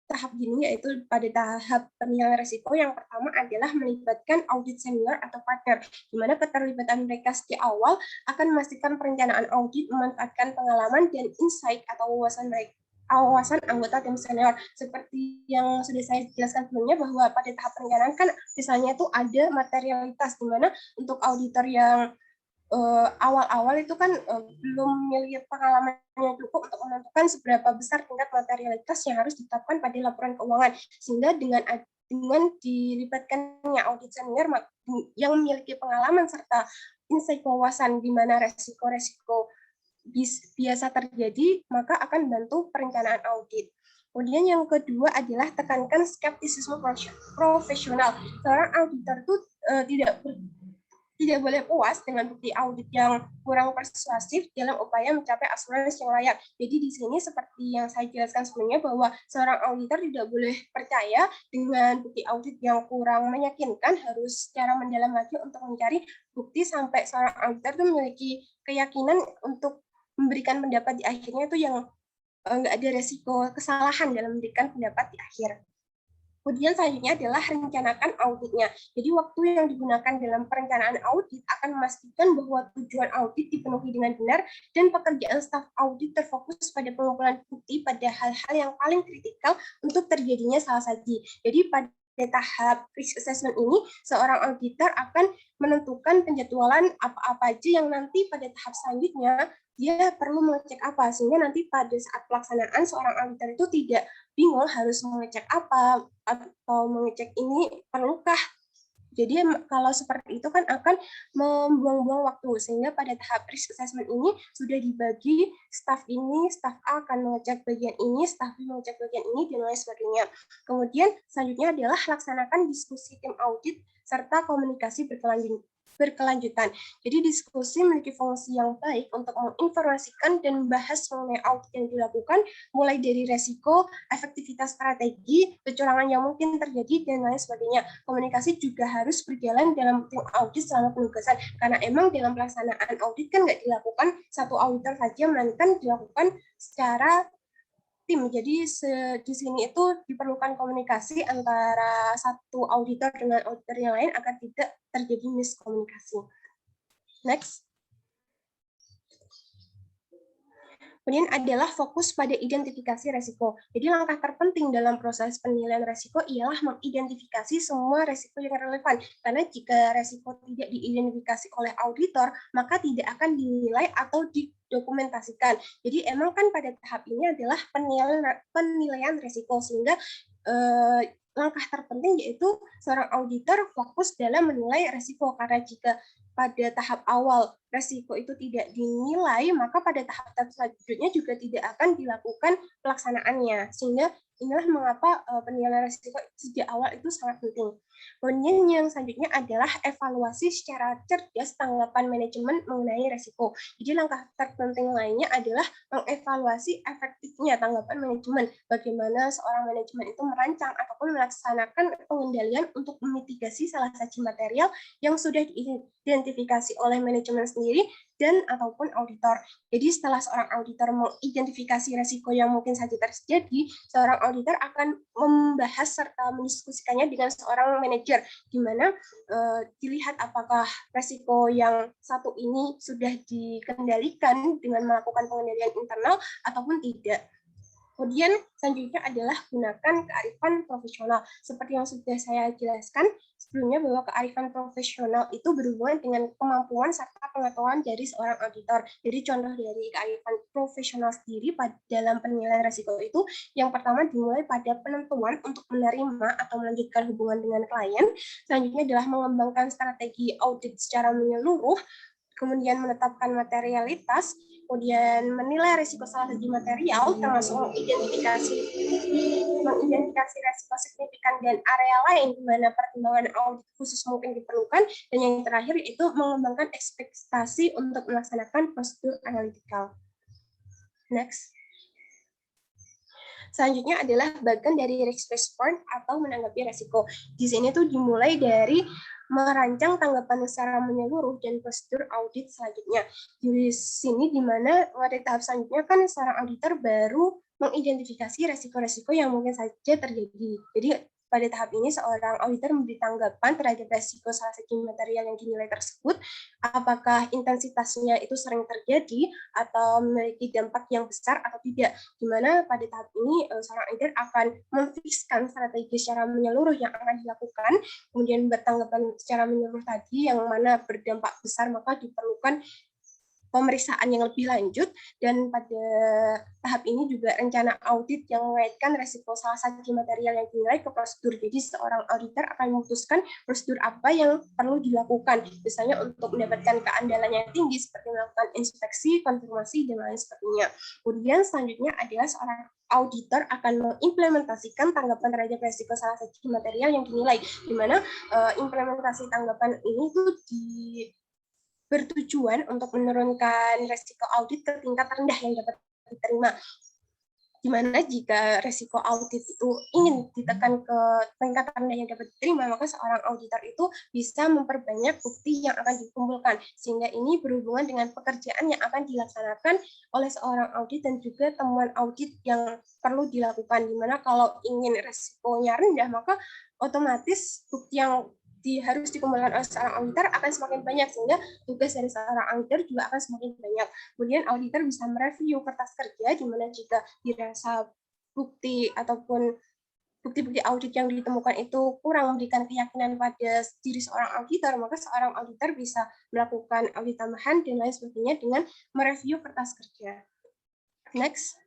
tahap ini, yaitu pada tahap penilaian risiko. Yang pertama adalah melibatkan audit senior atau partner, di mana keterlibatan mereka sejak awal akan memastikan perencanaan audit memanfaatkan pengalaman dan insight atau wawasan anggota tim senior. Seperti yang sudah saya jelaskan sebelumnya, bahwa pada tahap perencanaan kan misalnya itu ada materialitas, di mana untuk auditor yang awal-awal itu kan belum memiliki pengalaman yang cukup untuk menentukan seberapa besar tingkat materialitas yang harus ditetapkan pada laporan keuangan, sehingga dengan dilibatkannya audit senior yang memiliki pengalaman serta insight wawasan di mana resiko-resiko biasa terjadi, maka akan membantu perencanaan audit. Kemudian yang kedua adalah tekankan skeptisisme profesional. Seorang auditor itu tidak boleh puas dengan bukti audit yang kurang persuasif dalam upaya mencapai asuransi yang layak. Jadi di sini seperti yang saya jelaskan sebelumnya, bahwa seorang auditor tidak boleh percaya dengan bukti audit yang kurang meyakinkan, harus secara mendalam lagi untuk mencari bukti sampai seorang auditor itu memiliki keyakinan untuk memberikan pendapat di akhirnya itu yang nggak ada resiko kesalahan dalam memberikan pendapat di akhir. Kemudian selanjutnya adalah rencanakan auditnya. Jadi waktu yang digunakan dalam perencanaan audit akan memastikan bahwa tujuan audit dipenuhi dengan benar dan pekerjaan staf audit terfokus pada pengumpulan bukti pada hal-hal yang paling kritikal untuk terjadinya salah saji. Jadi pada tahap risk assessment ini, seorang auditor akan menentukan penjadwalan apa-apa aja yang nanti pada tahap selanjutnya dia perlu mengecek apa, sehingga nanti pada saat pelaksanaan seorang auditor itu tidak bingung harus mengecek apa, atau mengecek ini perlukah Jadi kalau seperti itu kan akan membuang-buang waktu, sehingga pada tahap risk assessment ini sudah dibagi staf ini, staf A akan mengecek bagian ini, staf B mengecek bagian ini, dan lain sebagainya. Kemudian selanjutnya adalah laksanakan diskusi tim audit serta komunikasi berkelanjutan. Jadi diskusi memiliki fungsi yang baik untuk menginformasikan dan membahas mengenai audit yang dilakukan, mulai dari resiko, efektivitas strategi, kecurangan yang mungkin terjadi, dan lain sebagainya. Komunikasi juga harus berjalan dalam tim audit selama penugasan, karena emang dalam pelaksanaan audit kan nggak dilakukan satu auditor saja, melainkan dilakukan secara tim. Jadi di sini itu diperlukan komunikasi antara satu auditor dengan auditor yang lain agar tidak terjadi miskomunikasi. Next. Kemudian adalah fokus pada identifikasi resiko. Jadi langkah terpenting dalam proses penilaian resiko ialah mengidentifikasi semua resiko yang relevan. Karena jika resiko tidak diidentifikasi oleh auditor, maka tidak akan dinilai atau didokumentasikan. Jadi emang kan pada tahap ini adalah penilaian resiko, sehingga langkah terpenting yaitu seorang auditor fokus dalam menilai resiko. Karena jika pada tahap awal resiko itu tidak dinilai, maka pada tahap selanjutnya juga tidak akan dilakukan pelaksanaannya. Sehingga inilah mengapa penilaian resiko sejak awal itu sangat penting. Kemudian yang selanjutnya adalah evaluasi secara cerdas tanggapan manajemen mengenai resiko. Jadi langkah terpenting lainnya adalah mengevaluasi efektifnya tanggapan manajemen. Bagaimana seorang manajemen itu merancang ataupun melaksanakan pengendalian untuk memitigasi salah satu material yang sudah diidentifikasi oleh manajemen sendiri dan ataupun auditor. Jadi setelah seorang auditor mengidentifikasi resiko yang mungkin saja terjadi, seorang auditor akan membahas serta mendiskusikannya dengan seorang manajer, di mana dilihat apakah resiko yang satu ini sudah dikendalikan dengan melakukan pengendalian internal ataupun tidak. Kemudian selanjutnya adalah gunakan kearifan profesional. Seperti yang sudah saya jelaskan sebelumnya, bahwa kearifan profesional itu berhubungan dengan kemampuan serta pengetahuan dari seorang auditor. Jadi contoh dari kearifan profesional sendiri dalam penilaian risiko itu, yang pertama dimulai pada penentuan untuk menerima atau melanjutkan hubungan dengan klien. Selanjutnya adalah mengembangkan strategi audit secara menyeluruh, kemudian menetapkan materialitas, kemudian menilai risiko salah satu material, termasuk mengidentifikasi risiko signifikan dan area lain di mana pertimbangan audit khusus mungkin diperlukan, dan yang terakhir itu mengembangkan ekspektasi untuk melaksanakan prosedur analitikal. Next. Selanjutnya adalah bagian dari risk response atau menanggapi resiko. Di sini tuh dimulai dari merancang tanggapan secara menyeluruh dan prosedur audit selanjutnya. Di sini di mana pada tahap selanjutnya kan seorang auditor baru mengidentifikasi resiko-resiko yang mungkin saja terjadi. Jadi pada tahap ini seorang auditor memberi tanggapan terhadap resiko salah satu material yang dinilai tersebut, apakah intensitasnya itu sering terjadi atau memiliki dampak yang besar atau tidak. Di mana pada tahap ini seorang auditor akan memfikskan strategi secara menyeluruh yang akan dilakukan, kemudian bertanggapan secara menyeluruh tadi yang mana berdampak besar, maka diperlukan pemeriksaan yang lebih lanjut, dan pada tahap ini juga rencana audit yang mengaitkan resiko salah satu material yang dinilai ke prosedur. Jadi seorang auditor akan memutuskan prosedur apa yang perlu dilakukan, misalnya untuk mendapatkan keandalan yang tinggi seperti melakukan inspeksi, konfirmasi, dan lain sebagainya. Kemudian selanjutnya adalah seorang auditor akan mengimplementasikan tanggapan terhadap resiko salah satu material yang dinilai, di mana implementasi tanggapan ini tuh bertujuan untuk menurunkan resiko audit ke tingkat rendah yang dapat diterima. Di mana jika resiko audit itu ingin ditekan ke tingkat rendah yang dapat diterima, maka seorang auditor itu bisa memperbanyak bukti yang akan dikumpulkan, sehingga ini berhubungan dengan pekerjaan yang akan dilaksanakan oleh seorang audit dan juga temuan audit yang perlu dilakukan. Di mana kalau ingin resikonya rendah, maka otomatis bukti yang harus dikumpulkan oleh seorang auditor akan semakin banyak, sehingga tugas dari seorang auditor juga akan semakin banyak. Kemudian auditor bisa mereview kertas kerja, di mana jika dirasa bukti ataupun bukti-bukti audit yang ditemukan itu kurang memberikan keyakinan pada diri seorang auditor, maka seorang auditor bisa melakukan audit tambahan dan lain sebagainya dengan mereview kertas kerja. Next.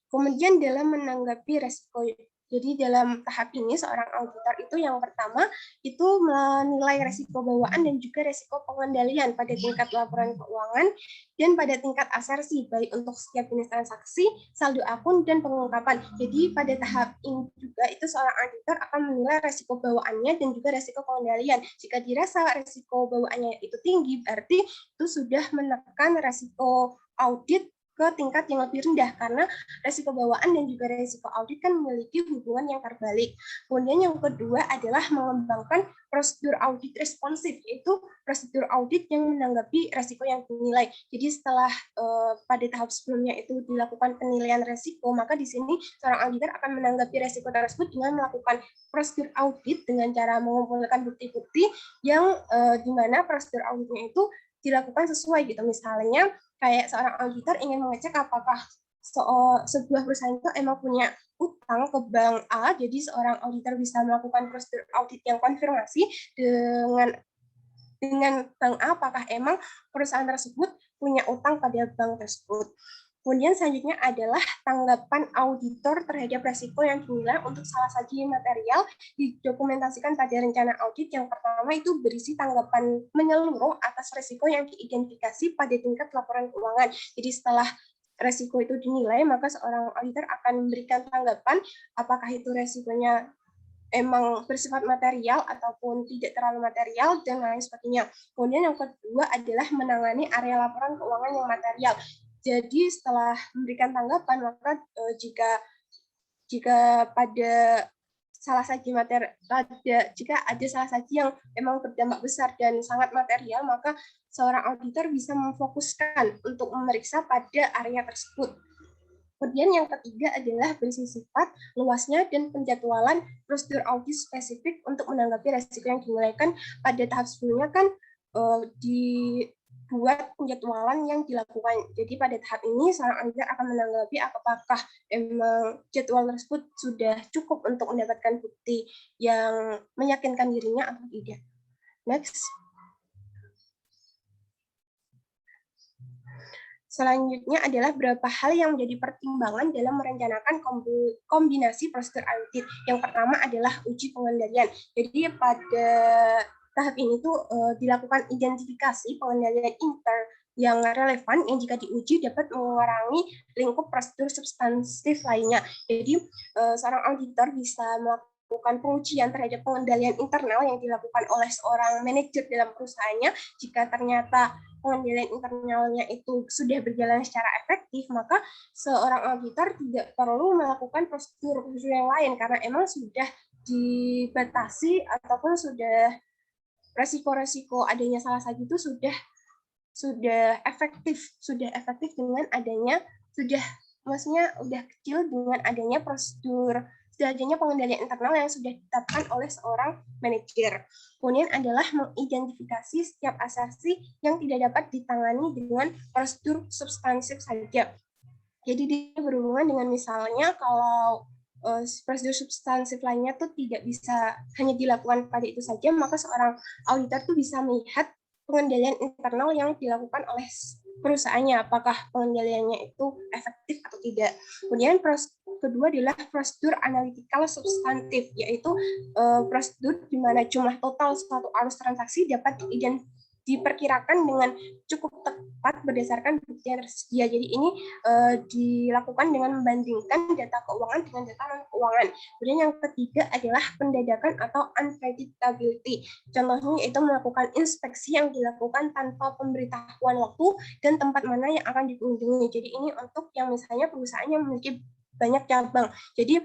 Kemudian dalam menanggapi resiko Jadi dalam tahap ini seorang auditor itu yang pertama itu menilai resiko bawaan dan juga resiko pengendalian pada tingkat laporan keuangan dan pada tingkat asersi, baik untuk setiap jenis transaksi, saldo akun, dan pengungkapan. Jadi pada tahap ini juga itu seorang auditor akan menilai resiko bawaannya dan juga resiko pengendalian. Jika dirasa resiko bawaannya itu tinggi, berarti itu sudah menekan resiko audit ke tingkat yang lebih rendah, karena resiko bawaan dan juga resiko audit kan memiliki hubungan yang terbalik. Kemudian yang kedua adalah mengembangkan prosedur audit responsif, yaitu prosedur audit yang menanggapi resiko yang dinilai. Jadi setelah pada tahap sebelumnya itu dilakukan penilaian resiko, maka di sini seorang auditor akan menanggapi resiko tersebut dengan melakukan prosedur audit dengan cara mengumpulkan bukti-bukti yang di mana prosedur auditnya itu dilakukan sesuai gitu. Misalnya kayak seorang auditor ingin mengecek apakah sebuah perusahaan itu emang punya utang ke bank A, jadi seorang auditor bisa melakukan prosedur audit yang konfirmasi dengan bank A apakah emang perusahaan tersebut punya utang pada bank tersebut. Kemudian selanjutnya adalah tanggapan auditor terhadap resiko yang dinilai untuk salah satu material didokumentasikan pada rencana audit. Yang pertama itu berisi tanggapan menyeluruh atas resiko yang diidentifikasi pada tingkat laporan keuangan. Jadi setelah resiko itu dinilai, maka seorang auditor akan memberikan tanggapan apakah itu resikonya emang bersifat material ataupun tidak terlalu material dan lain sebagainya. Kemudian yang kedua adalah menangani area laporan keuangan yang material. Jadi setelah memberikan tanggapan, maka jika pada salah satu jika ada salah satu yang memang berdampak besar dan sangat material, maka seorang auditor bisa memfokuskan untuk memeriksa pada area tersebut. Kemudian yang ketiga adalah berisi sifat, luasnya, dan penjadwalan prosedur audit spesifik untuk menanggapi resiko yang dinilaikan. Pada tahap sebelumnya kan dibuat penjadwalan yang dilakukan. Jadi pada tahap ini seorang auditor akan menanggapi apakah emang jadwal tersebut sudah cukup untuk mendapatkan bukti yang meyakinkan dirinya atau tidak. Next. Selanjutnya adalah beberapa hal yang menjadi pertimbangan dalam merencanakan kombinasi prosedur audit. Yang pertama adalah uji pengendalian. Jadi pada tahap ini tuh dilakukan identifikasi pengendalian inter yang relevan yang jika diuji dapat mengurangi lingkup prosedur substantif lainnya. Jadi seorang auditor bisa melakukan pengujian terhadap pengendalian internal yang dilakukan oleh seorang manajer dalam perusahaannya. Jika ternyata pengendalian internalnya itu sudah berjalan secara efektif, maka seorang auditor tidak perlu melakukan prosedur yang lain karena emang sudah dibatasi ataupun sudah resiko-resiko adanya salah satu itu sudah efektif dengan adanya maksudnya udah kecil dengan adanya prosedur adanya pengendalian internal yang sudah ditetapkan oleh seorang manajer. Kemudian adalah mengidentifikasi setiap asersi yang tidak dapat ditangani dengan prosedur substansif saja. Jadi dia berhubungan dengan misalnya kalau prosedur substansif lainnya tuh tidak bisa hanya dilakukan pada itu saja, maka seorang auditor tuh bisa melihat pengendalian internal yang dilakukan oleh perusahaannya, apakah pengendaliannya itu efektif atau tidak. Kemudian kedua adalah prosedur analytical substantif, yaitu prosedur di mana jumlah total suatu arus transaksi dapat diperkirakan dengan cukup tepat berdasarkan bukti yang tersedia. Jadi ini dilakukan dengan membandingkan data keuangan dengan data non-keuangan. Kemudian yang ketiga adalah pendadakan atau unpredictability. Contohnya itu melakukan inspeksi yang dilakukan tanpa pemberitahuan waktu dan tempat mana yang akan dikunjungi. Jadi ini untuk yang misalnya perusahaan yang memiliki banyak cabang. Jadi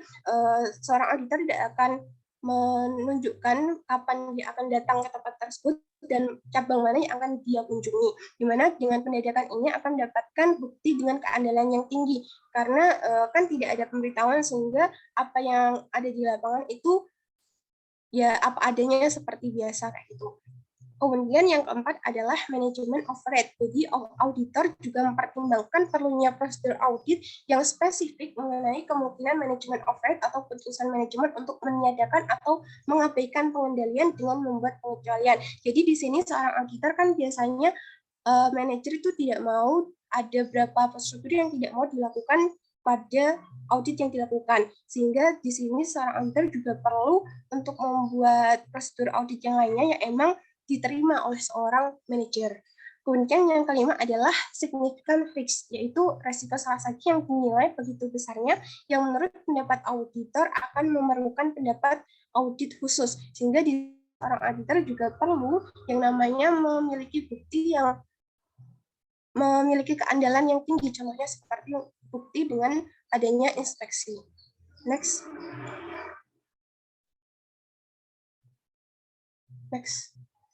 seorang auditor tidak akan menunjukkan kapan dia akan datang ke tempat tersebut dan cabang mana yang akan dia kunjungi. Di mana dengan pendadakan ini akan mendapatkan bukti dengan keandalan yang tinggi karena kan tidak ada pemberitahuan sehingga apa yang ada di lapangan itu ya apa adanya seperti biasa kayak gitu. Kemudian yang keempat adalah manajemen overhead. Jadi auditor juga mempertimbangkan perlunya prosedur audit yang spesifik mengenai kemungkinan manajemen overhead atau keputusan manajemen untuk meniadakan atau mengabaikan pengendalian dengan membuat pengecualian. Jadi di sini seorang auditor kan biasanya manajer itu tidak mau ada beberapa prosedur yang tidak mau dilakukan pada audit yang dilakukan. Sehingga di sini seorang auditor juga perlu untuk membuat prosedur audit yang lainnya yang emang diterima oleh seorang manajer. Kemudian yang kelima adalah significant risk, yaitu resiko salah satu yang dinilai begitu besarnya yang menurut pendapat auditor akan memerlukan pendapat audit khusus. Sehingga di seorang auditor juga perlu yang namanya memiliki bukti yang memiliki keandalan yang tinggi, contohnya seperti bukti dengan adanya inspeksi. Next.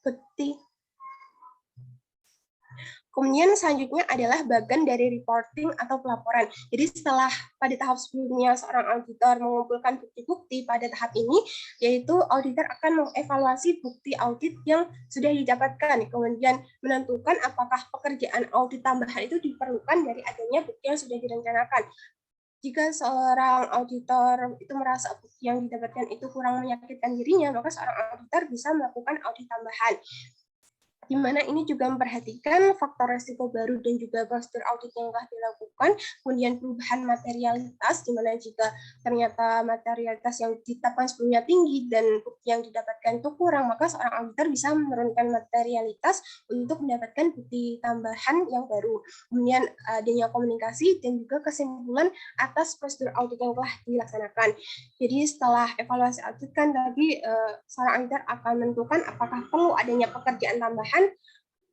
Bukti. Kemudian selanjutnya adalah bagian dari reporting atau pelaporan. Jadi setelah pada tahap sebelumnya seorang auditor mengumpulkan bukti-bukti, pada tahap ini yaitu auditor akan mengevaluasi bukti audit yang sudah didapatkan, kemudian menentukan apakah pekerjaan audit tambahan itu diperlukan dari adanya bukti yang sudah direncanakan. Jika seorang auditor itu merasa bukti yang didapatkan itu kurang meyakinkan dirinya, maka seorang auditor bisa melakukan audit tambahan, di mana ini juga memperhatikan faktor resiko baru dan juga prosedur audit yang telah dilakukan, kemudian perubahan materialitas, di mana jika ternyata materialitas yang ditetapkan sebelumnya tinggi dan bukti yang didapatkan itu kurang, maka seorang auditor bisa menurunkan materialitas untuk mendapatkan bukti tambahan yang baru. Kemudian adanya komunikasi dan juga kesimpulan atas prosedur audit yang telah dilaksanakan. Jadi setelah evaluasi audit kan tadi seorang auditor akan menentukan apakah perlu adanya pekerjaan tambahan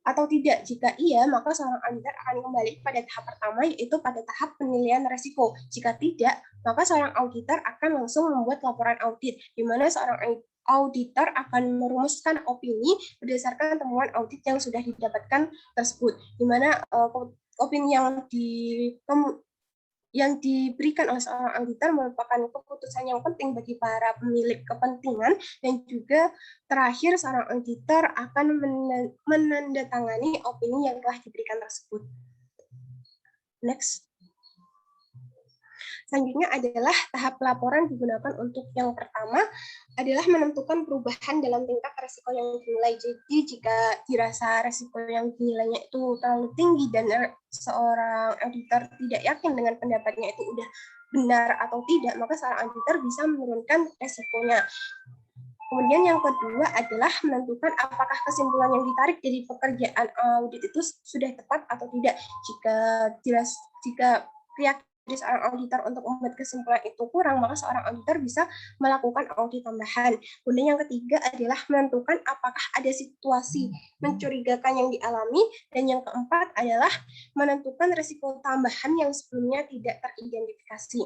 atau tidak. Jika iya, maka seorang auditor akan kembali pada tahap pertama, yaitu pada tahap penilaian resiko. Jika tidak, maka seorang auditor akan langsung membuat laporan audit, di mana seorang auditor akan merumuskan opini berdasarkan temuan audit yang sudah didapatkan tersebut, di mana opini yang diberikan oleh seorang auditor merupakan keputusan yang penting bagi para pemilik kepentingan, dan juga terakhir seorang auditor akan menandatangani opini yang telah diberikan tersebut. Next. Selanjutnya adalah tahap laporan digunakan untuk yang pertama adalah menentukan perubahan dalam tingkat resiko yang dinilai. Jadi jika dirasa resiko yang dinilainya itu terlalu tinggi dan seorang auditor tidak yakin dengan pendapatnya itu udah benar atau tidak, maka seorang auditor bisa menurunkan resikonya. Kemudian yang kedua adalah menentukan apakah kesimpulan yang ditarik dari pekerjaan audit itu sudah tepat atau tidak. Jika keyakinan dari seorang auditor untuk membuat kesimpulan itu kurang, maka seorang auditor bisa melakukan audit tambahan. Kemudian yang ketiga adalah menentukan apakah ada situasi mencurigakan yang dialami, dan yang keempat adalah menentukan risiko tambahan yang sebelumnya tidak teridentifikasi.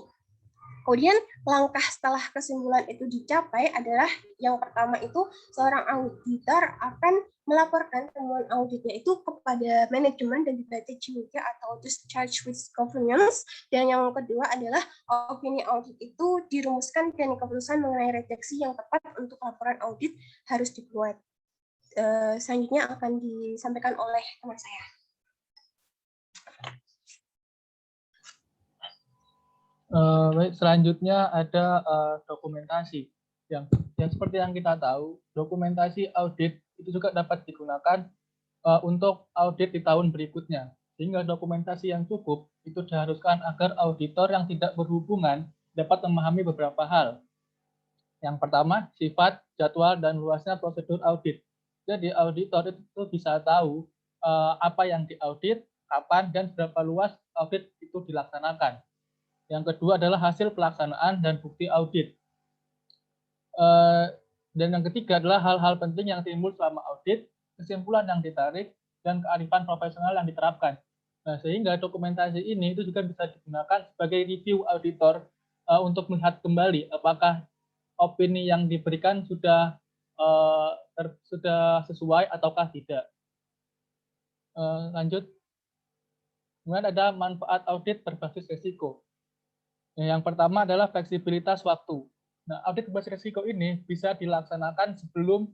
Kemudian langkah setelah kesimpulan itu dicapai adalah yang pertama itu seorang auditor akan melaporkan temuan auditnya itu kepada manajemen dan juga TCWG atau Discharge with Governance, dan yang kedua adalah opini audit itu dirumuskan dan keputusan mengenai redaksi yang tepat untuk laporan audit harus dibuat. Selanjutnya akan disampaikan oleh teman saya.
Baik, selanjutnya ada dokumentasi. Yang seperti yang kita tahu, dokumentasi audit itu juga dapat digunakan untuk audit di tahun berikutnya. Sehingga dokumentasi yang cukup itu diharuskan agar auditor yang tidak berhubungan dapat memahami beberapa hal. Yang pertama, sifat, jadwal, dan luasnya prosedur audit. Jadi auditor itu bisa tahu apa yang diaudit, kapan, dan berapa luas audit itu dilaksanakan. Yang kedua adalah hasil pelaksanaan dan bukti audit. Dan yang ketiga adalah hal-hal penting yang timbul selama audit, kesimpulan yang ditarik, dan kearifan profesional yang diterapkan. Nah, sehingga dokumentasi ini itu juga bisa digunakan sebagai review auditor untuk melihat kembali apakah opini yang diberikan sudah sesuai ataukah tidak. Lanjut. Kemudian ada manfaat audit berbasis risiko. Yang pertama adalah fleksibilitas waktu. Nah, audit berbasis risiko ini bisa dilaksanakan sebelum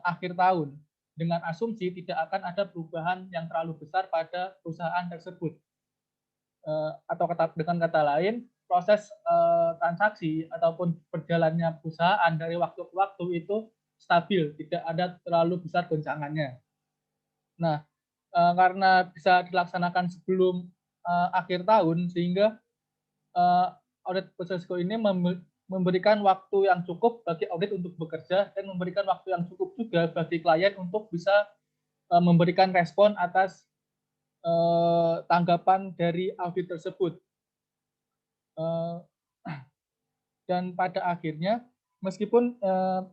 akhir tahun, dengan asumsi tidak akan ada perubahan yang terlalu besar pada perusahaan tersebut. Atau dengan kata lain, proses transaksi ataupun berjalannya perusahaan dari waktu ke waktu itu stabil, tidak ada terlalu besar goncangannya. Nah, karena bisa dilaksanakan sebelum akhir tahun, sehingga audit resiko ini memberikan waktu yang cukup bagi audit untuk bekerja dan memberikan waktu yang cukup juga bagi klien untuk bisa memberikan respon atas tanggapan dari audit tersebut. Dan pada akhirnya, meskipun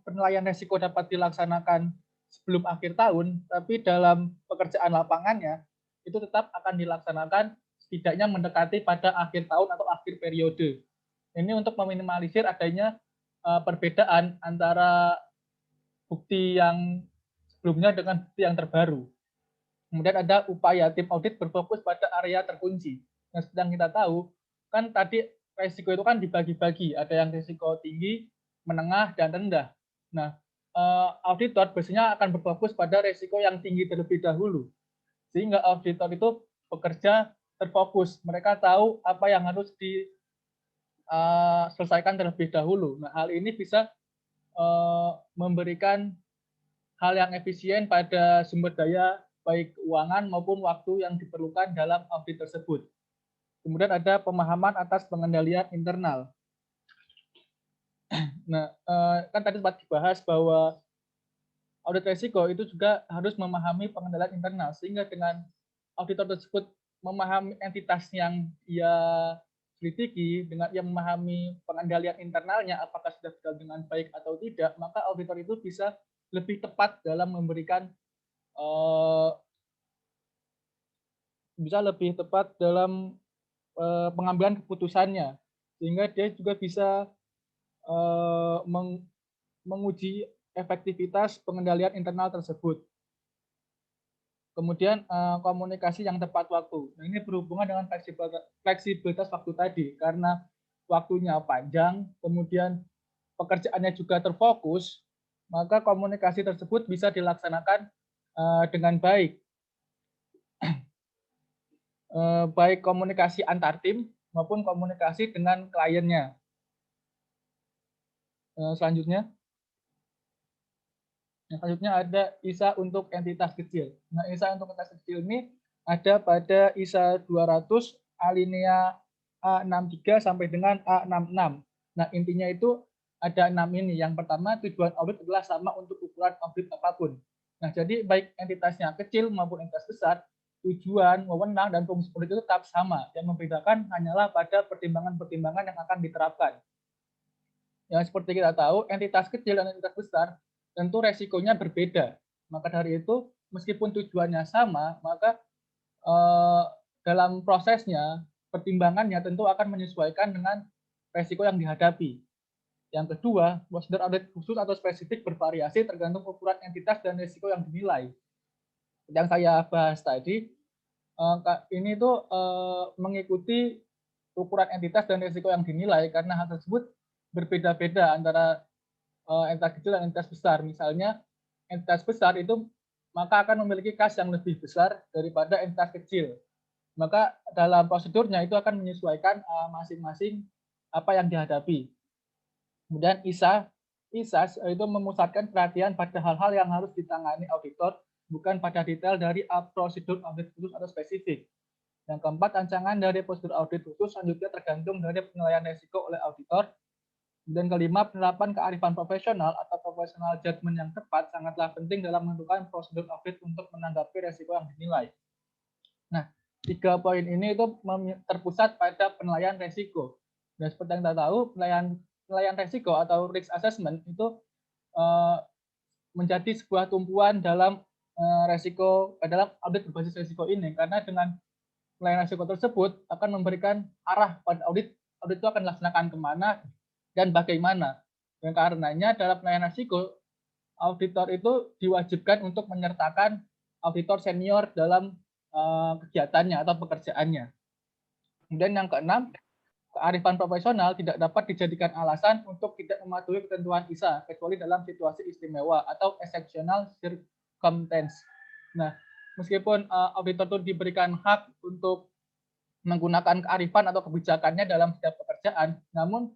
penilaian resiko dapat dilaksanakan sebelum akhir tahun, tapi dalam pekerjaan lapangannya itu tetap akan dilaksanakan setidaknya mendekati pada akhir tahun atau akhir periode. Ini untuk meminimalisir adanya perbedaan antara bukti yang sebelumnya dengan bukti yang terbaru. Kemudian ada upaya tim audit berfokus pada area terkunci. Nah, seperti yang kita tahu, kan tadi resiko itu kan dibagi-bagi, ada yang risiko tinggi, menengah, dan rendah. Nah, auditor biasanya akan berfokus pada risiko yang tinggi terlebih dahulu, sehingga auditor itu bekerja terfokus. Mereka tahu apa yang harus diselesaikan terlebih dahulu. Nah, hal ini bisa memberikan hal yang efisien pada sumber daya, baik keuangan maupun waktu yang diperlukan dalam audit tersebut. Kemudian ada pemahaman atas pengendalian internal. Nah, kan tadi sempat dibahas bahwa audit resiko itu juga harus memahami pengendalian internal, sehingga dengan auditor tersebut memahami entitas yang ia selidiki, dengan ia memahami pengendalian internalnya, apakah sudah berjalan dengan baik atau tidak, maka auditor itu bisa lebih tepat dalam memberikan pengambilan keputusannya, sehingga dia juga bisa menguji efektivitas pengendalian internal tersebut. Kemudian komunikasi yang tepat waktu. Nah, ini berhubungan dengan fleksibilitas waktu tadi, karena waktunya panjang, kemudian pekerjaannya juga terfokus, maka komunikasi tersebut bisa dilaksanakan dengan baik. Baik komunikasi antar tim maupun komunikasi dengan kliennya. Selanjutnya ada ISA untuk entitas kecil. Nah, ISA untuk entitas kecil ini ada pada ISA 200 alinea A63 sampai dengan A66. Nah, intinya itu ada 6 ini. Yang pertama, tujuan audit adalah sama untuk ukuran audit apapun. Nah, jadi baik entitasnya kecil maupun entitas besar, tujuan, wewenang, dan fungsi audit itu tetap sama. Yang membedakan hanyalah pada pertimbangan-pertimbangan yang akan diterapkan. Ya, seperti kita tahu, entitas kecil dan entitas besar tentu resikonya berbeda. Maka dari itu, meskipun tujuannya sama, maka dalam prosesnya, pertimbangannya tentu akan menyesuaikan dengan resiko yang dihadapi. Yang kedua, prosedur audit khusus atau spesifik bervariasi tergantung ukuran entitas dan resiko yang dinilai. Yang saya bahas tadi, ini tuh mengikuti ukuran entitas dan resiko yang dinilai, karena hal tersebut berbeda-beda antara entitas kecil dan entitas besar. Misalnya, entitas besar itu maka akan memiliki kas yang lebih besar daripada entitas kecil. Maka dalam prosedurnya itu akan menyesuaikan masing-masing apa yang dihadapi. Kemudian ISA itu memusatkan perhatian pada hal-hal yang harus ditangani auditor, bukan pada detail dari prosedur audit khusus atau spesifik. Yang keempat, rancangan dari prosedur audit khusus selanjutnya tergantung dari penilaian risiko oleh auditor. Dan kelima, penerapan kearifan profesional atau professional judgment yang tepat sangatlah penting dalam menentukan prosedur audit untuk menanggapi risiko yang dinilai. Nah, 3 poin ini itu terpusat pada penilaian risiko. Dan seperti yang kita tahu, penilaian risiko atau risk assessment itu menjadi sebuah tumpuan dalam dalam audit berbasis risiko ini, karena dengan penilaian risiko tersebut akan memberikan arah pada audit itu akan dilaksanakan kemana dan bagaimana. Dan karenanya dalam penilaian risiko, auditor itu diwajibkan untuk menyertakan auditor senior dalam kegiatannya atau pekerjaannya. Kemudian yang keenam, kearifan profesional tidak dapat dijadikan alasan untuk tidak mematuhi ketentuan ISA, kecuali dalam situasi istimewa atau exceptional circumstance. Nah, meskipun auditor itu diberikan hak untuk menggunakan kearifan atau kebijakannya dalam setiap pekerjaan, namun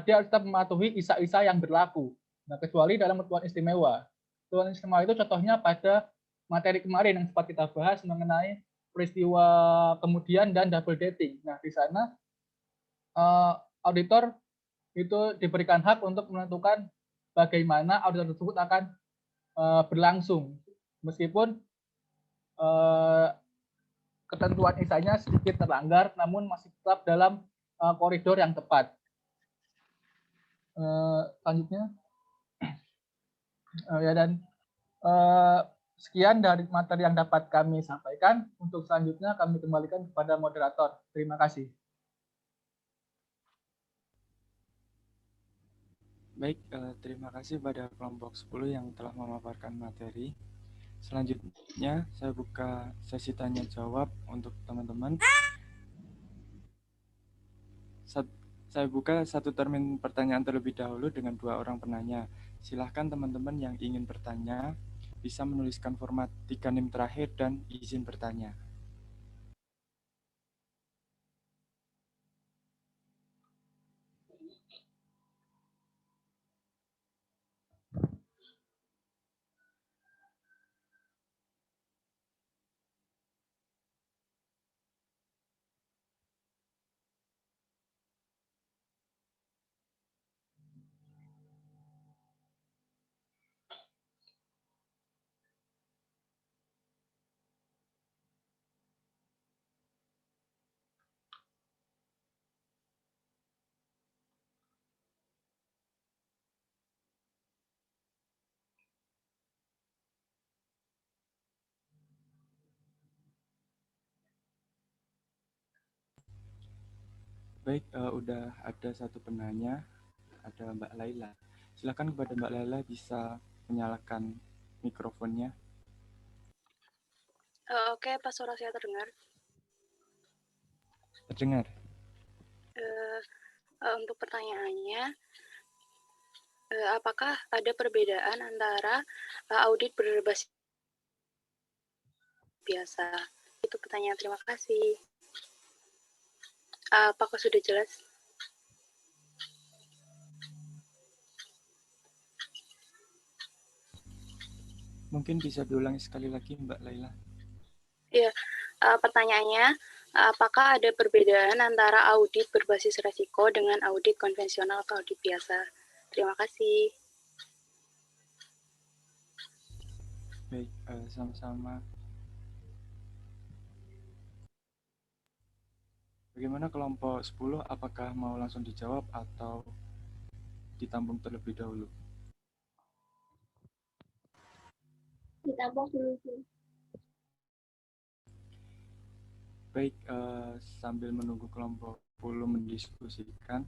dia tetap mematuhi ISA-ISA yang berlaku. Nah, kecuali dalam ketentuan istimewa. Ketentuan istimewa itu contohnya pada materi kemarin yang sempat kita bahas mengenai peristiwa kemudian dan double dating. Nah, di sana auditor itu diberikan hak untuk menentukan bagaimana auditor tersebut akan berlangsung, meskipun ketentuan ISA-nya sedikit terlanggar, namun masih tetap dalam koridor yang tepat. Selanjutnya, ya, dan sekian dari materi yang dapat kami sampaikan. Untuk selanjutnya kami kembalikan kepada moderator. Terima kasih.
Baik, terima kasih pada kelompok 10 yang telah memaparkan materi. Selanjutnya, saya buka sesi tanya jawab untuk teman-teman. Saya buka satu termin pertanyaan terlebih dahulu dengan 2 orang penanya. Silahkan teman-teman yang ingin bertanya bisa menuliskan format 3 NIM terakhir dan izin bertanya. Baik, udah ada satu penanya, ada Mbak Laila. Silakan kepada Mbak Laila bisa menyalakan mikrofonnya.
Oke, Pak, suara saya terdengar.
Terdengar.
Untuk pertanyaannya, apakah ada perbedaan antara audit berbasis biasa? Itu pertanyaan. Terima kasih. Apakah sudah jelas?
Mungkin bisa diulangi sekali lagi, Mbak Laila.
Iya, pertanyaannya, apakah ada perbedaan antara audit berbasis resiko dengan audit konvensional atau audit biasa? Terima kasih.
Baik, sama-sama. Bagaimana kelompok 10, apakah mau langsung dijawab atau ditampung terlebih dahulu?
Ditampung dulu sih.
Baik, sambil menunggu kelompok 10 mendiskusikan,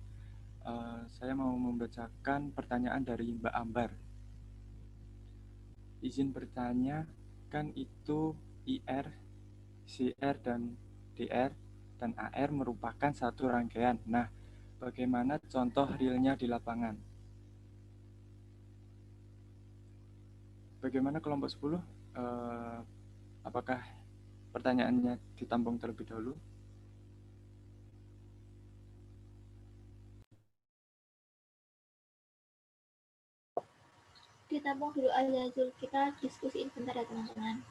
saya mau membacakan pertanyaan dari Mbak Ambar. Izin bertanya, kan itu IR, CR, dan DR, dan AR merupakan satu rangkaian. Nah, bagaimana contoh realnya di lapangan? Bagaimana kelompok 10? Apakah pertanyaannya ditampung terlebih dahulu?
Ditampung dulu aja, Zul. Kita diskusiin bentar ya, teman-teman.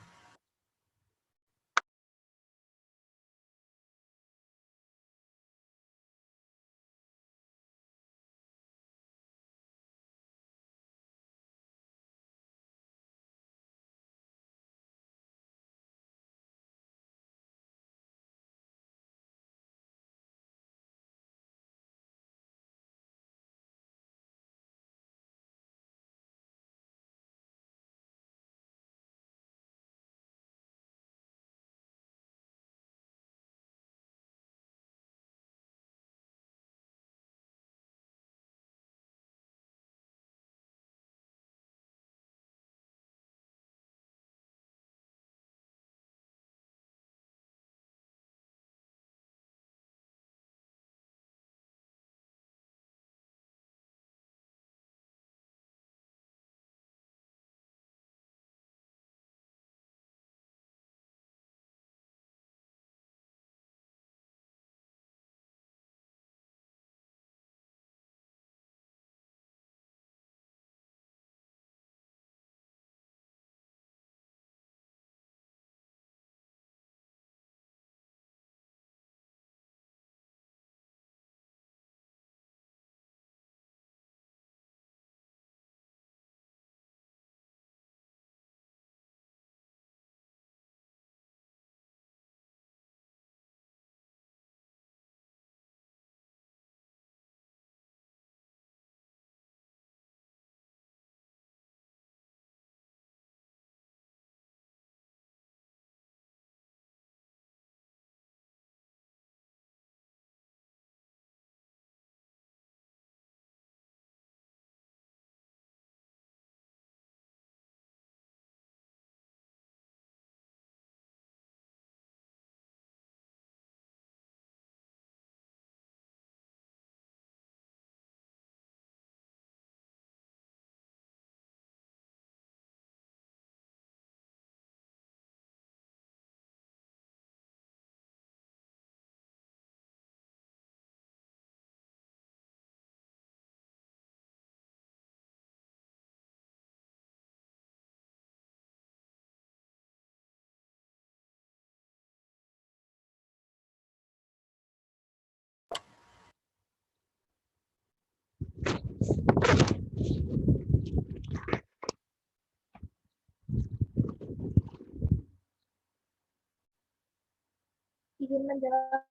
izin menjawab.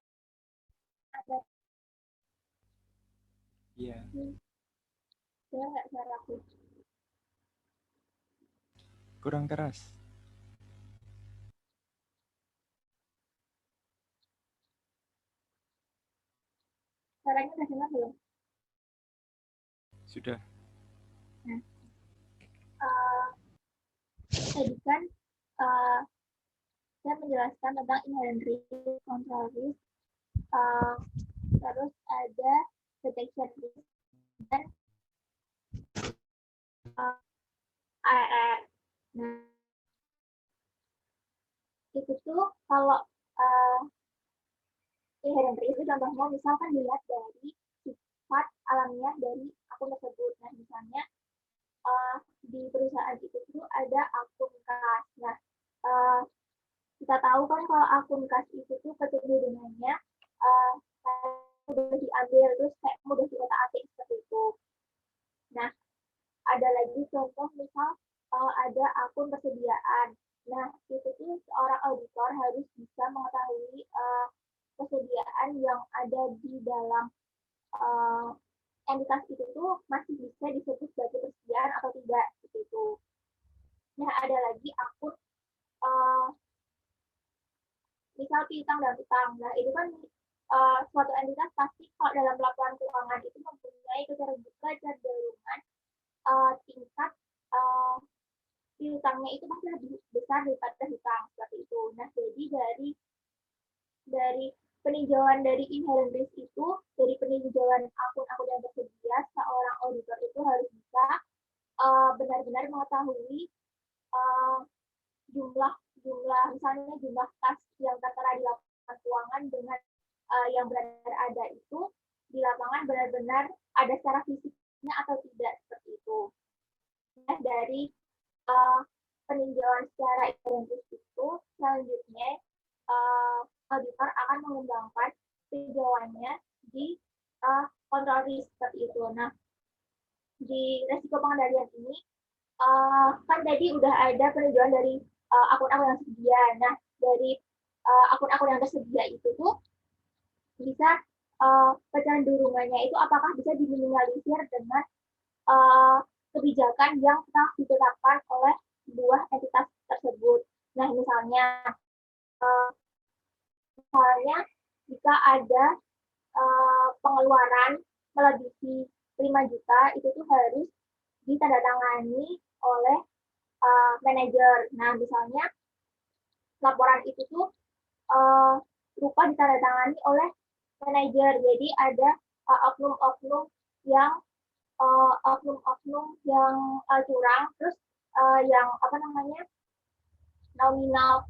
Iya.
Dengar nggak suara aku?
Kurang keras.
Suaranya udah dengar belum?
Sudah.
Nah, tadi kan saya menjelaskan tentang inherent risk, control risk, terus ada detection risk, dan ARR. Nah, itu tuh kalau inherent risk itu contohnya misalkan dilihat dari sifat alamiah dari akun tersebut. Nah, misalnya di perusahaan itu tuh ada akun kas. Nah, kita tahu kan kalau akun kas itu tuh kecenderungannya mudah diambil, terus kayak mudah diotak-atik seperti itu. Nah, ada lagi contoh misal ada akun persediaan. Nah, itu tuh seorang auditor harus bisa mengetahui persediaan yang ada di dalam entitas itu tuh masih bisa disebut sebagai persediaan atau tidak, seperti itu. Nah, ada lagi akun misal piutang dan utang. Nah, itu kan suatu entitas pasti kalau dalam laporan keuangan itu mempunyai kecenderungan tingkat piutangnya itu masih lebih besar daripada hutang, seperti itu. Nah, jadi dari peninjauan dari inherent risk itu, dari peninjauan akun-akun yang tersedia, seorang auditor itu harus bisa benar-benar mengetahui jumlah misalnya jumlah kas yang tertera di laporan keuangan dengan yang benar ada itu di lapangan benar-benar ada secara fisiknya atau tidak, seperti itu. Nah, dari peninjauan secara inherent risk itu selanjutnya auditor akan mengembangkan peninjauannya di control risk, seperti itu. Nah, di resiko pengendalian ini kan tadi udah ada peninjauan dari akun-akun yang tersedia. Nah, dari akun-akun yang tersedia itu tuh bisa kecenderungannya itu apakah bisa diminimalisir dengan kebijakan yang telah ditetapkan oleh sebuah entitas tersebut. Nah, misalnya jika ada pengeluaran melebihi 5 juta, itu tuh harus ditandatangani oleh manajer. Nah, misalnya laporan itu tuh lupa ditandatangani oleh manajer. Jadi ada oknum-oknum yang curang, terus yang nominal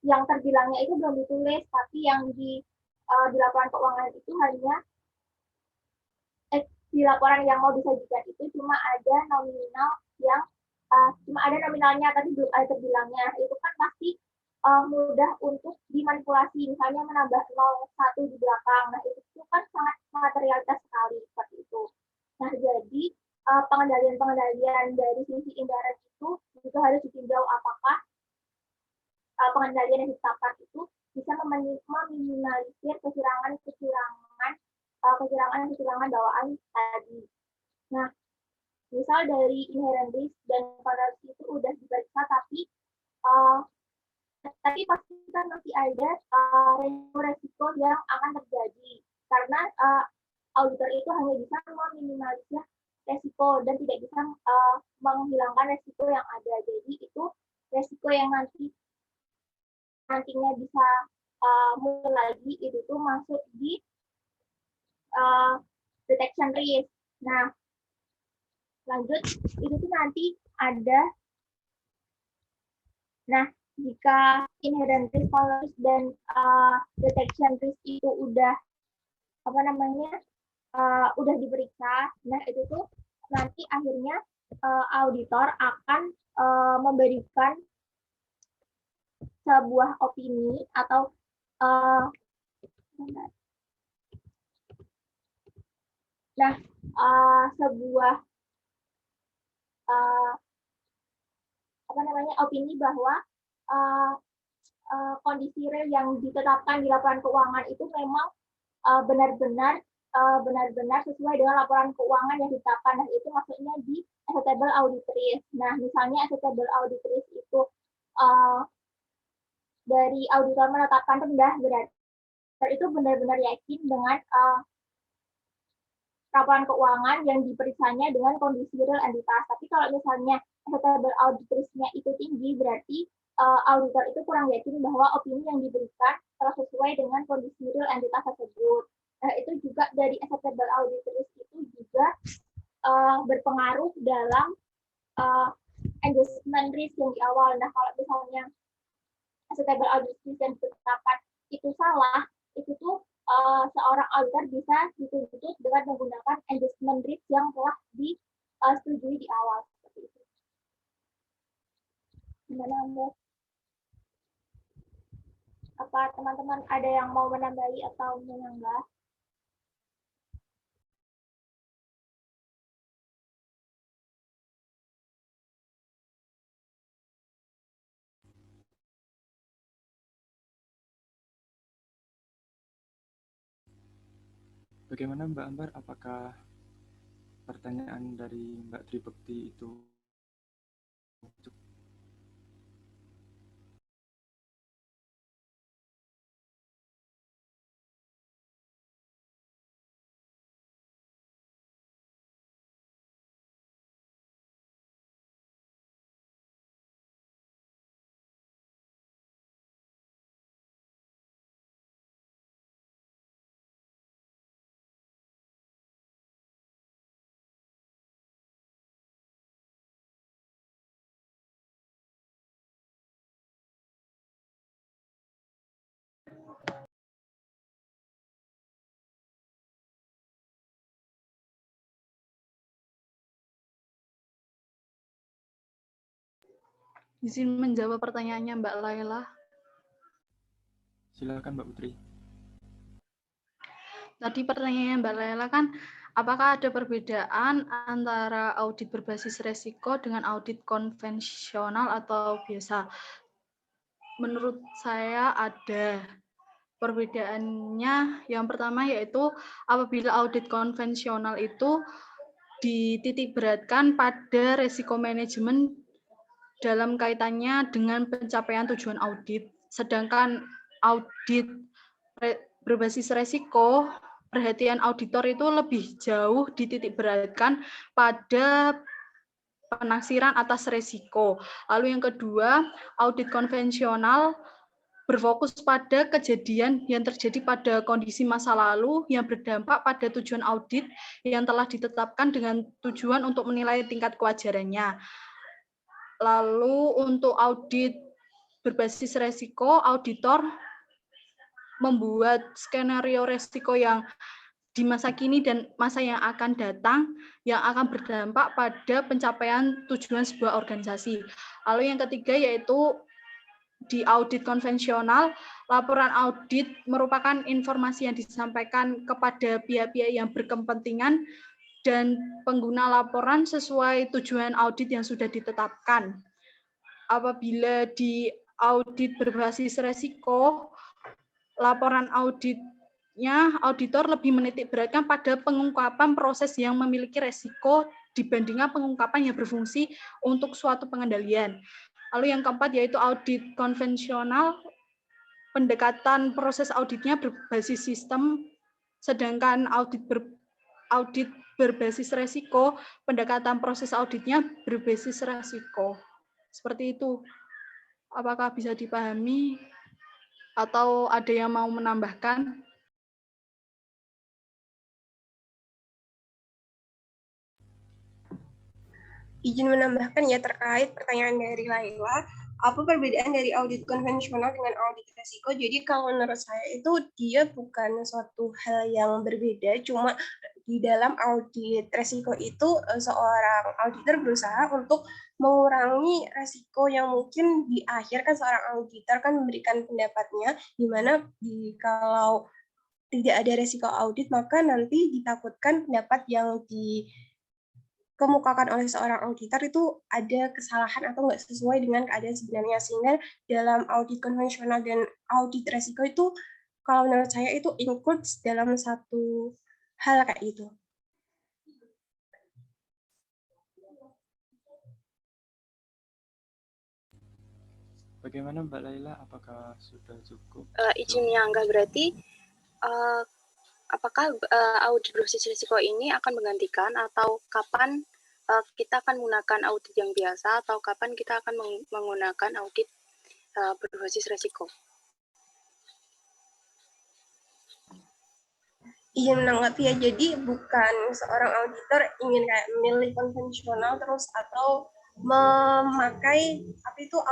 yang terbilangnya itu belum ditulis, tapi yang di laporan keuangan itu hanya di laporan yang mau disajikan itu cuma ada nominal yang cuma ada nominalnya tapi belum ada terbilangnya. Itu kan pasti mudah untuk dimanipulasi, misalnya menambah 01 di belakang. Nah, itu kan sangat materialitas sekali, seperti itu. Nah, jadi pengendalian dari sisi indirect itu juga harus ditinjau apakah pengendalian yang ditetapkan itu bisa meminimalisir kecurangan bawaan tadi. Nah, misal dari inherent risk dan control risk itu udah diperiksa, tapi pasti kan masih ada resiko yang akan terjadi karena auditor itu hanya bisa meminimalisir resiko dan tidak bisa menghilangkan resiko yang ada. Jadi itu resiko yang nantinya bisa muncul lagi, itu tuh masuk di detection risk. Nah, lanjut, itu tuh nanti ada, nah, jika inherent risk dan detection risk itu udah udah diperiksa, nah itu tuh nanti akhirnya auditor akan memberikan sebuah opini atau sebuah opini bahwa kondisi real yang ditetapkan di laporan keuangan itu memang benar-benar sesuai dengan laporan keuangan yang ditetapkan. Nah, itu maksudnya di acceptable audit risk. Nah, misalnya acceptable audit risk itu dari auditor menetapkan rendah, berarti itu benar-benar yakin dengan laporan keuangan yang diperiksanya dengan kondisi real entitas. Tapi kalau misalnya acceptable audit risk-nya itu tinggi, berarti auditor itu kurang yakin bahwa opini yang diberikan telah sesuai dengan kondisi real entitas tersebut. Nah, itu juga dari acceptable audit risk itu juga berpengaruh dalam adjustment risk yang di awal. Nah, kalau misalnya acceptable audit risk yang ditetapkan itu salah, itu tuh seorang auditor bisa dituntut dengan menggunakan adjustment risk yang telah disetujui di awal. Seperti itu. Gimana, Mbak? Apa teman-teman ada yang mau menambahi atau menambah?
Bagaimana Mbak Ambar, apakah pertanyaan dari Mbak Tribekti itu cukup?
Izin menjawab pertanyaannya Mbak Laila.
Silakan Mbak Putri.
Tadi pertanyaannya Mbak Laila kan, apakah ada perbedaan antara audit berbasis resiko dengan audit konvensional atau biasa? Menurut saya ada. Perbedaannya yang pertama yaitu apabila audit konvensional itu dititik beratkan pada resiko manajemen dalam kaitannya dengan pencapaian tujuan audit. Sedangkan audit berbasis resiko, perhatian auditor itu lebih jauh dititik beratkan pada penaksiran atas resiko. Lalu yang kedua, audit konvensional berfokus pada kejadian yang terjadi pada kondisi masa lalu yang berdampak pada tujuan audit yang telah ditetapkan dengan tujuan untuk menilai tingkat kewajarannya. Lalu untuk audit berbasis resiko, auditor membuat skenario resiko yang di masa kini dan masa yang akan datang yang akan berdampak pada pencapaian tujuan sebuah organisasi. Lalu yang ketiga yaitu di audit konvensional, laporan audit merupakan informasi yang disampaikan kepada pihak-pihak yang berkepentingan dan pengguna laporan sesuai tujuan audit yang sudah ditetapkan. Apabila di audit berbasis resiko, laporan auditnya, auditor lebih menitik beratkan pada pengungkapan proses yang memiliki resiko dibandingkan pengungkapan yang berfungsi untuk suatu pengendalian. Lalu yang keempat yaitu audit konvensional, pendekatan proses auditnya berbasis sistem, sedangkan audit berbasis resiko, pendekatan proses auditnya berbasis resiko. Seperti itu. Apakah bisa dipahami atau ada yang mau menambahkan?
Izin menambahkan ya terkait pertanyaan dari Laila, apa perbedaan dari audit konvensional dengan audit resiko? Jadi kalau menurut saya itu dia bukan suatu hal yang berbeda, cuma di dalam audit resiko itu seorang auditor berusaha untuk mengurangi resiko yang mungkin di akhir kan seorang auditor kan memberikan pendapatnya, di mana kalau tidak ada resiko audit maka nanti ditakutkan pendapat yang dikemukakan oleh seorang auditor itu ada kesalahan atau nggak sesuai dengan keadaan sebenarnya, sehingga dalam audit konvensional dan audit resiko itu kalau menurut saya itu includes dalam satu hal kayak gitu.
Bagaimana Mbak Laila? Apakah sudah cukup?
Izin Angga, berarti apakah audit berbasis risiko ini akan menggantikan atau kapan kita akan menggunakan audit yang biasa atau kapan kita akan menggunakan audit berbasis risiko?
Izin menanggapi ya, jadi bukan seorang auditor ingin kayak memilih konvensional terus atau memakai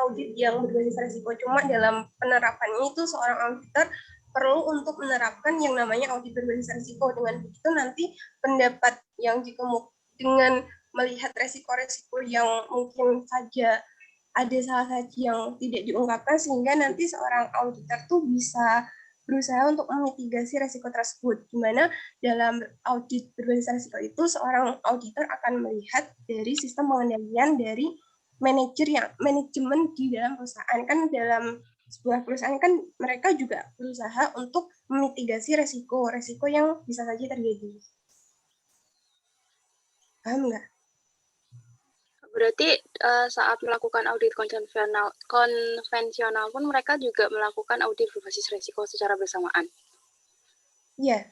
audit yang berbasis risiko. Cuma dalam penerapannya itu seorang auditor perlu untuk menerapkan yang namanya audit berbasis risiko. Dengan begitu nanti pendapat yang dengan melihat resiko-resiko yang mungkin saja ada salah satu yang tidak diungkapkan, sehingga nanti seorang auditor tuh bisa berusaha untuk memitigasi resiko tersebut, di mana dalam audit berbasis risiko itu seorang auditor akan melihat dari sistem pengendalian dari manajemen di dalam perusahaan. Kan dalam sebuah perusahaan kan mereka juga berusaha untuk memitigasi resiko yang bisa saja terjadi. Paham nggak?
Berarti saat melakukan audit konvensional pun mereka juga melakukan audit berbasis risiko secara bersamaan.
Iya.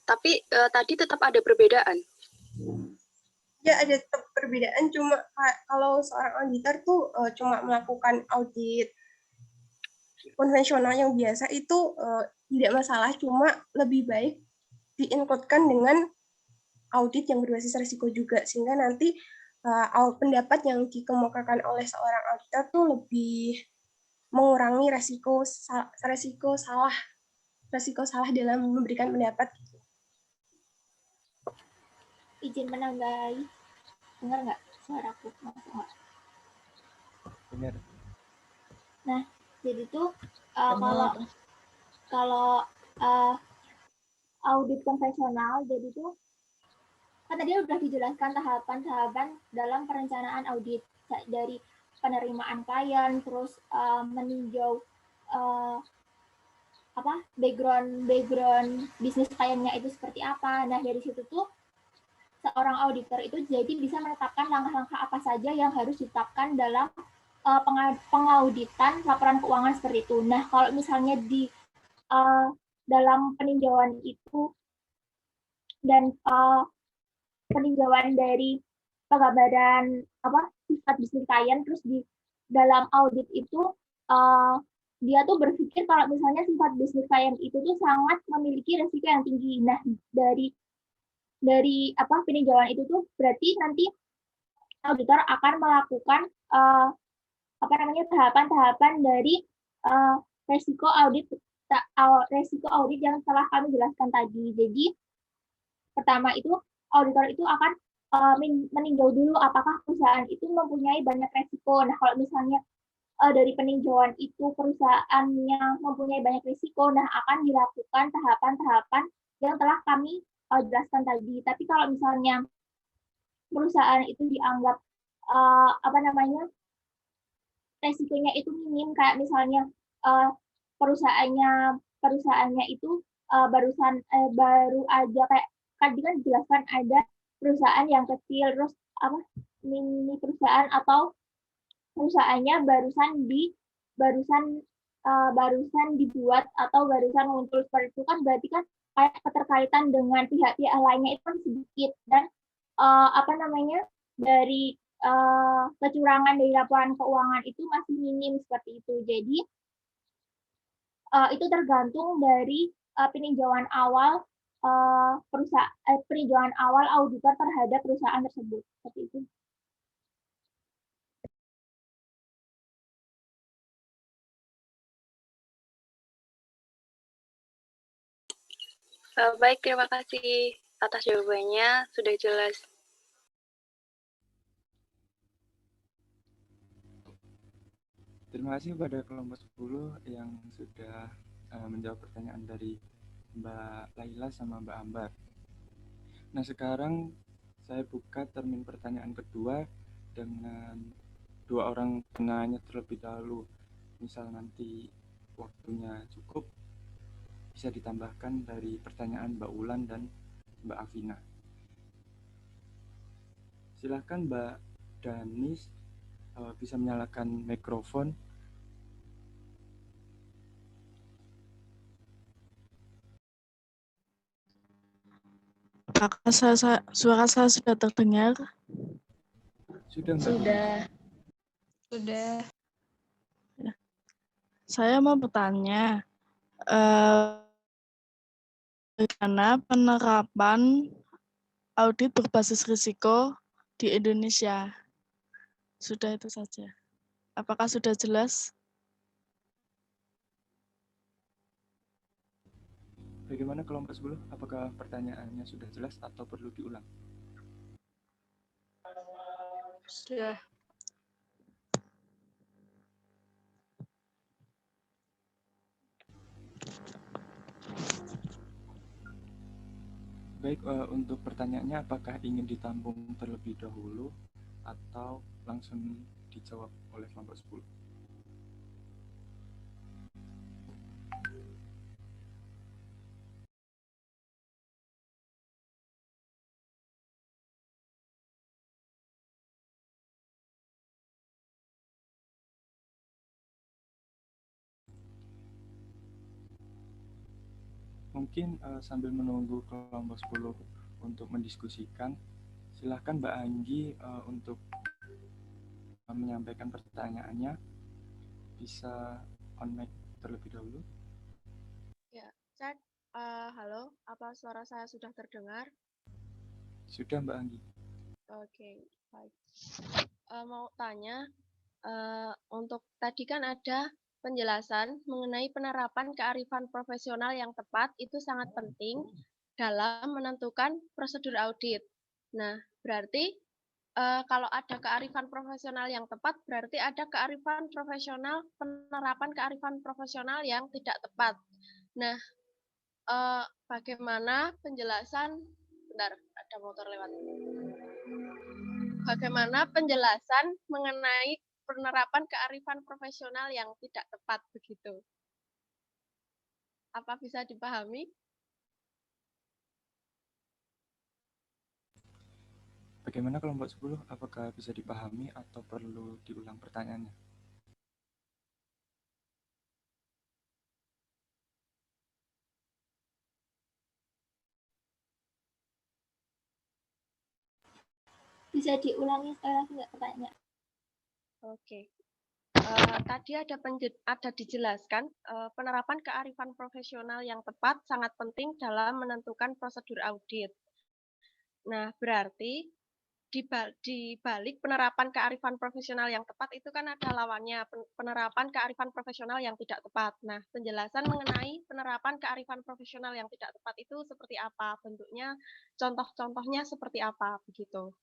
Tapi tadi tetap ada perbedaan.
Ya, ada tetap perbedaan, cuma kalau seorang auditor tuh cuma melakukan audit konvensional yang biasa itu tidak masalah, cuma lebih baik diinputkan dengan audit yang berbasis risiko juga, sehingga nanti pendapat yang dikemukakan oleh seorang auditor tuh lebih mengurangi resiko salah dalam memberikan pendapat.
Izin menambahi, dengar nggak suaraku?
Benar.
Nah, jadi tuh kalau audit konvensional, jadi tuh kan tadi udah dijelaskan tahapan-tahapan dalam perencanaan audit, dari penerimaan klien, terus meninjau background bisnis kliennya itu seperti apa. Nah, dari situ tuh seorang auditor itu jadi bisa menetapkan langkah-langkah apa saja yang harus ditetapkan dalam pengauditan laporan keuangan seperti itu. Nah, kalau misalnya di dalam peninjauan itu dan peninjauan dari penggambaran sifat bisnis klien, terus di dalam audit itu dia tuh berpikir kalau misalnya sifat bisnis klien itu tuh sangat memiliki resiko yang tinggi. Nah, dari peninjauan itu tuh berarti nanti auditor akan melakukan tahapan-tahapan dari resiko audit yang telah kami jelaskan tadi. Jadi pertama itu auditor itu akan meninjau dulu apakah perusahaan itu mempunyai banyak resiko. Nah, kalau misalnya dari peninjauan itu perusahaannya mempunyai banyak risiko, nah akan dilakukan tahapan-tahapan yang telah kami jelaskan tadi. Tapi kalau misalnya perusahaan itu dianggap resikonya itu minim, kayak misalnya perusahaannya itu baru aja, kayak tadi kan dijelaskan ada perusahaan yang kecil, terus mini perusahaan, atau perusahaannya barusan dibuat atau barusan muncul seperti itu, kan berarti kan kayak keterkaitan dengan pihak-pihak lainnya itu kan sedikit, dan dari kecurangan dari laporan keuangan itu masih minim seperti itu. Jadi itu tergantung dari peninjauan awal peninjauan awal auditor terhadap perusahaan tersebut, seperti itu.
Baik, terima kasih atas jawabannya, sudah jelas.
Terima kasih kepada kelompok 10 yang sudah menjawab pertanyaan dari Mbak Laila sama Mbak Ambar. Nah, sekarang saya buka termin pertanyaan kedua dengan 2 orang penanya terlebih dahulu. Misal nanti waktunya cukup, bisa ditambahkan dari pertanyaan Mbak Ulan dan Mbak Afina. Silahkan Mbak Danis bisa menyalakan mikrofon.
Apakah suara saya sudah terdengar?
Sudah Mbak.
Sudah.
Saya mau bertanya, bagaimana penerapan audit berbasis risiko di Indonesia? Sudah itu saja. Apakah sudah jelas?
Bagaimana kelompok 10? Apakah pertanyaannya sudah jelas atau perlu diulang?
Sudah.
Baik, untuk pertanyaannya apakah ingin ditampung terlebih dahulu atau langsung dijawab oleh kelompok 10? Mungkin sambil menunggu kelompok 10 untuk mendiskusikan, silahkan Mbak Anggi untuk menyampaikan pertanyaannya. Bisa on mic terlebih dahulu.
Ya, cek. Halo, apa suara saya sudah terdengar?
Sudah Mbak Anggi.
Oke, baik. Mau tanya, untuk tadi kan ada penjelasan mengenai penerapan kearifan profesional yang tepat itu sangat penting dalam menentukan prosedur audit. Nah, berarti kalau ada kearifan profesional yang tepat, berarti ada kearifan profesional, penerapan kearifan profesional yang tidak tepat. Nah, bagaimana penjelasan, bentar, ada motor lewat. Bagaimana penjelasan mengenai penerapan kearifan profesional yang tidak tepat begitu? Apa bisa dipahami?
Bagaimana kelompok 10? Apakah bisa dipahami atau perlu diulang pertanyaannya?
Bisa diulangi sekali lagi nggak pertanyaan?
Oke. Tadi ada dijelaskan penerapan kearifan profesional yang tepat sangat penting dalam menentukan prosedur audit. Nah, berarti di balik penerapan kearifan profesional yang tepat itu kan ada lawannya, penerapan kearifan profesional yang tidak tepat. Nah, penjelasan mengenai penerapan kearifan profesional yang tidak tepat itu seperti apa bentuknya, contoh-contohnya seperti apa begitu.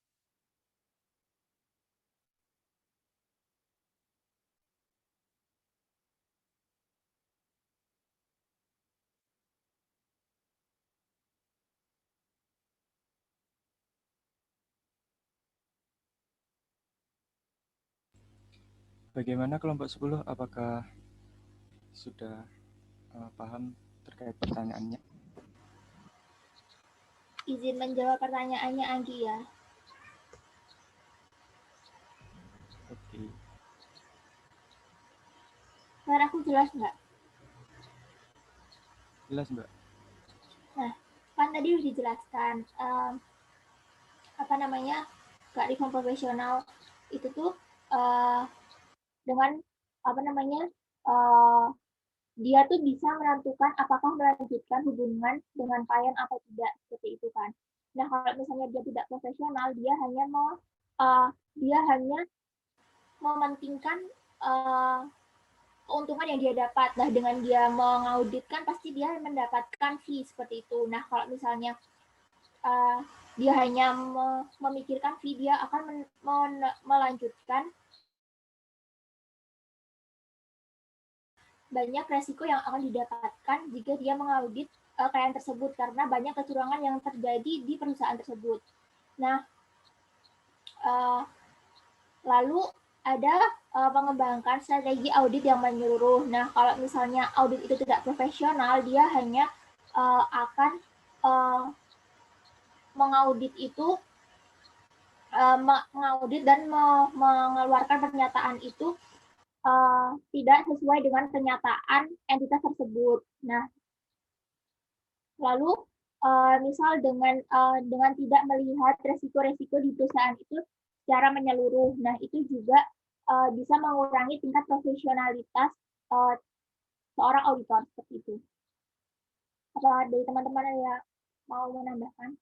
Bagaimana kelompok 10? Apakah sudah paham terkait pertanyaannya?
Izin menjawab pertanyaannya Anggi ya.
Oke.
Suara aku jelas nggak?
Jelas Mbak.
Nah, kan tadi udah dijelaskan apa namanya kearifan profesional itu tuh dengan apa namanya dia tuh bisa menentukan apakah melanjutkan hubungan dengan klien atau tidak, seperti itu kan. Nah, kalau misalnya dia tidak profesional, dia hanya mementingkan keuntungan yang dia dapat. Nah, dengan dia mengauditkan pasti dia mendapatkan fee seperti itu. Nah, kalau misalnya dia hanya memikirkan fee, dia akan melanjutkan banyak resiko yang akan didapatkan jika dia mengaudit klien tersebut karena banyak kecurangan yang terjadi di perusahaan tersebut. Nah, lalu ada mengembangkan strategi audit yang menyeluruh. Nah, kalau misalnya audit itu tidak profesional, dia hanya akan mengaudit itu mengaudit dan mengeluarkan pernyataan itu tidak sesuai dengan kenyataan entitas tersebut. Nah, lalu misal dengan tidak melihat resiko-resiko di perusahaan itu secara menyeluruh. Nah, itu juga bisa mengurangi tingkat profesionalitas seorang auditor seperti itu. Apa dari teman-teman yang mau menambahkan?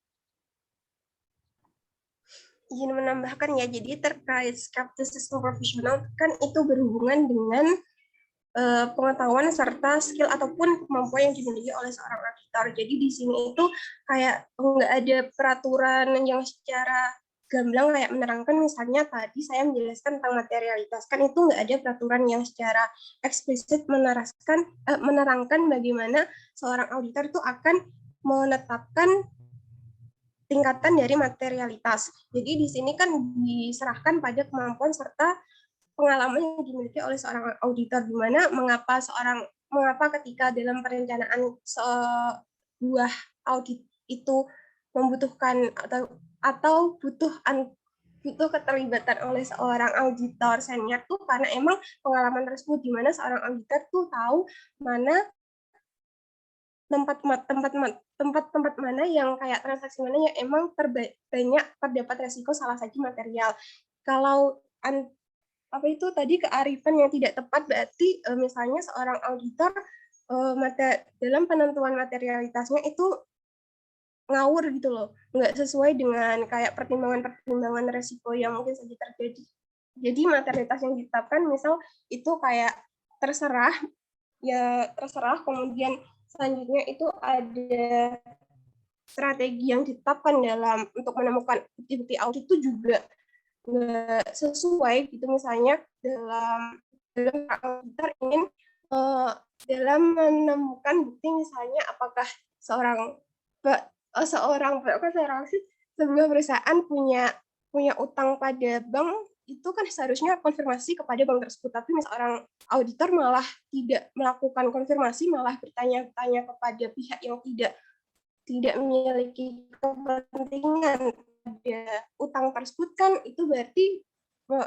Izin menambahkan ya, jadi terkait skeptisisme profesional kan itu berhubungan dengan pengetahuan serta skill ataupun kemampuan yang dimiliki oleh seorang auditor. Jadi di sini itu kayak nggak ada peraturan yang secara gamblang kayak menerangkan, misalnya tadi saya menjelaskan tentang materialitas, kan itu nggak ada peraturan yang secara eksplisit menerangkan bagaimana seorang auditor itu akan menetapkan tingkatan dari materialitas. Jadi di sini kan diserahkan pada kemampuan serta pengalaman yang dimiliki oleh seorang auditor, di mana mengapa ketika dalam perencanaan sebuah audit itu membutuhkan atau butuh keterlibatan oleh seorang auditor senior tuh karena emang pengalaman tersebut, di mana seorang auditor tuh tahu mana tempat mana yang kayak transaksi mana yang emang banyak terdapat resiko salah satu material. Kalau apa itu tadi kearifan yang tidak tepat, berarti misalnya seorang auditor dalam penentuan materialitasnya itu ngawur gitu loh, nggak sesuai dengan kayak pertimbangan resiko yang mungkin saja terjadi. Jadi materialitas yang ditetapkan misal itu kayak terserah, kemudian selanjutnya itu ada strategi yang ditetapkan dalam untuk menemukan bukti-bukti audit itu juga nggak sesuai gitu, misalnya dalam auditor ingin dalam menemukan bukti, misalnya apakah sebuah perusahaan punya utang pada bank, itu kan seharusnya konfirmasi kepada bank tersebut, tapi seorang auditor malah tidak melakukan konfirmasi, malah bertanya-tanya kepada pihak yang tidak memiliki kepentingan pada utang tersebut, kan itu berarti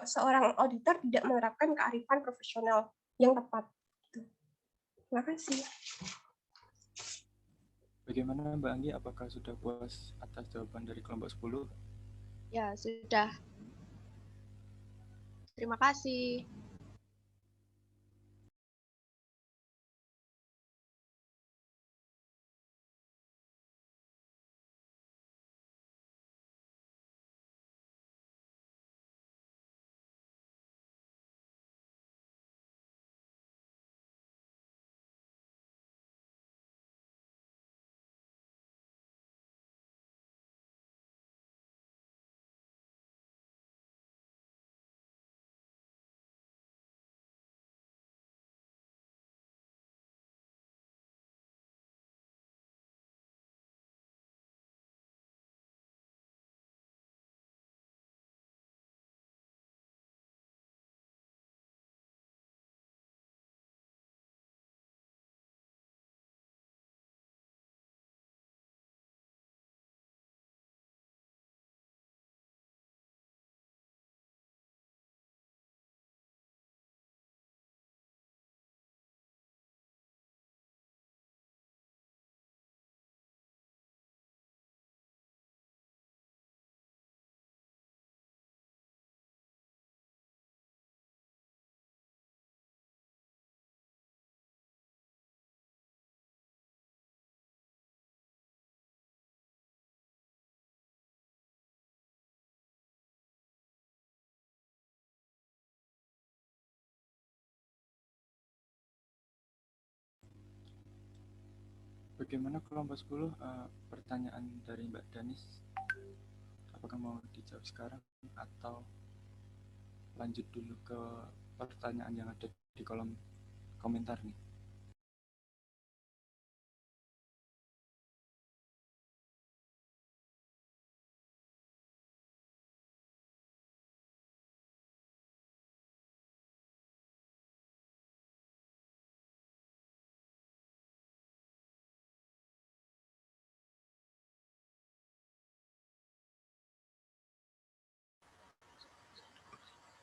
seorang auditor tidak menerapkan kearifan profesional yang tepat. Terima kasih.
Bagaimana Mbak Anggi, apakah sudah puas atas jawaban dari kelompok 10?
Ya, sudah. Terima kasih.
Bagaimana kelompok 10 pertanyaan dari Mbak Danis? Apakah mau dijawab sekarang atau lanjut dulu ke pertanyaan yang ada di kolom komentar nih?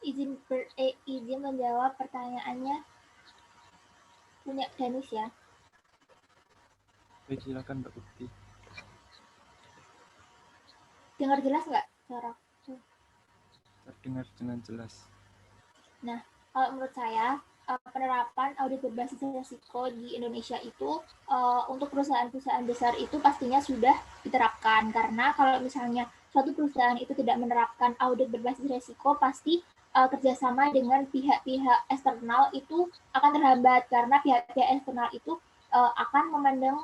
Izin menjawab pertanyaannya punya Danis ya.
Baik, silakan Mbak Bukti.
Dengar jelas nggak suara?
Terdengar dengan jelas.
Nah, kalau menurut saya penerapan audit berbasis risiko di Indonesia itu untuk perusahaan-perusahaan besar itu pastinya sudah diterapkan, karena kalau misalnya suatu perusahaan itu tidak menerapkan audit berbasis risiko, pasti kerjasama dengan pihak-pihak eksternal itu akan terhambat, karena pihak-pihak eksternal itu akan memandang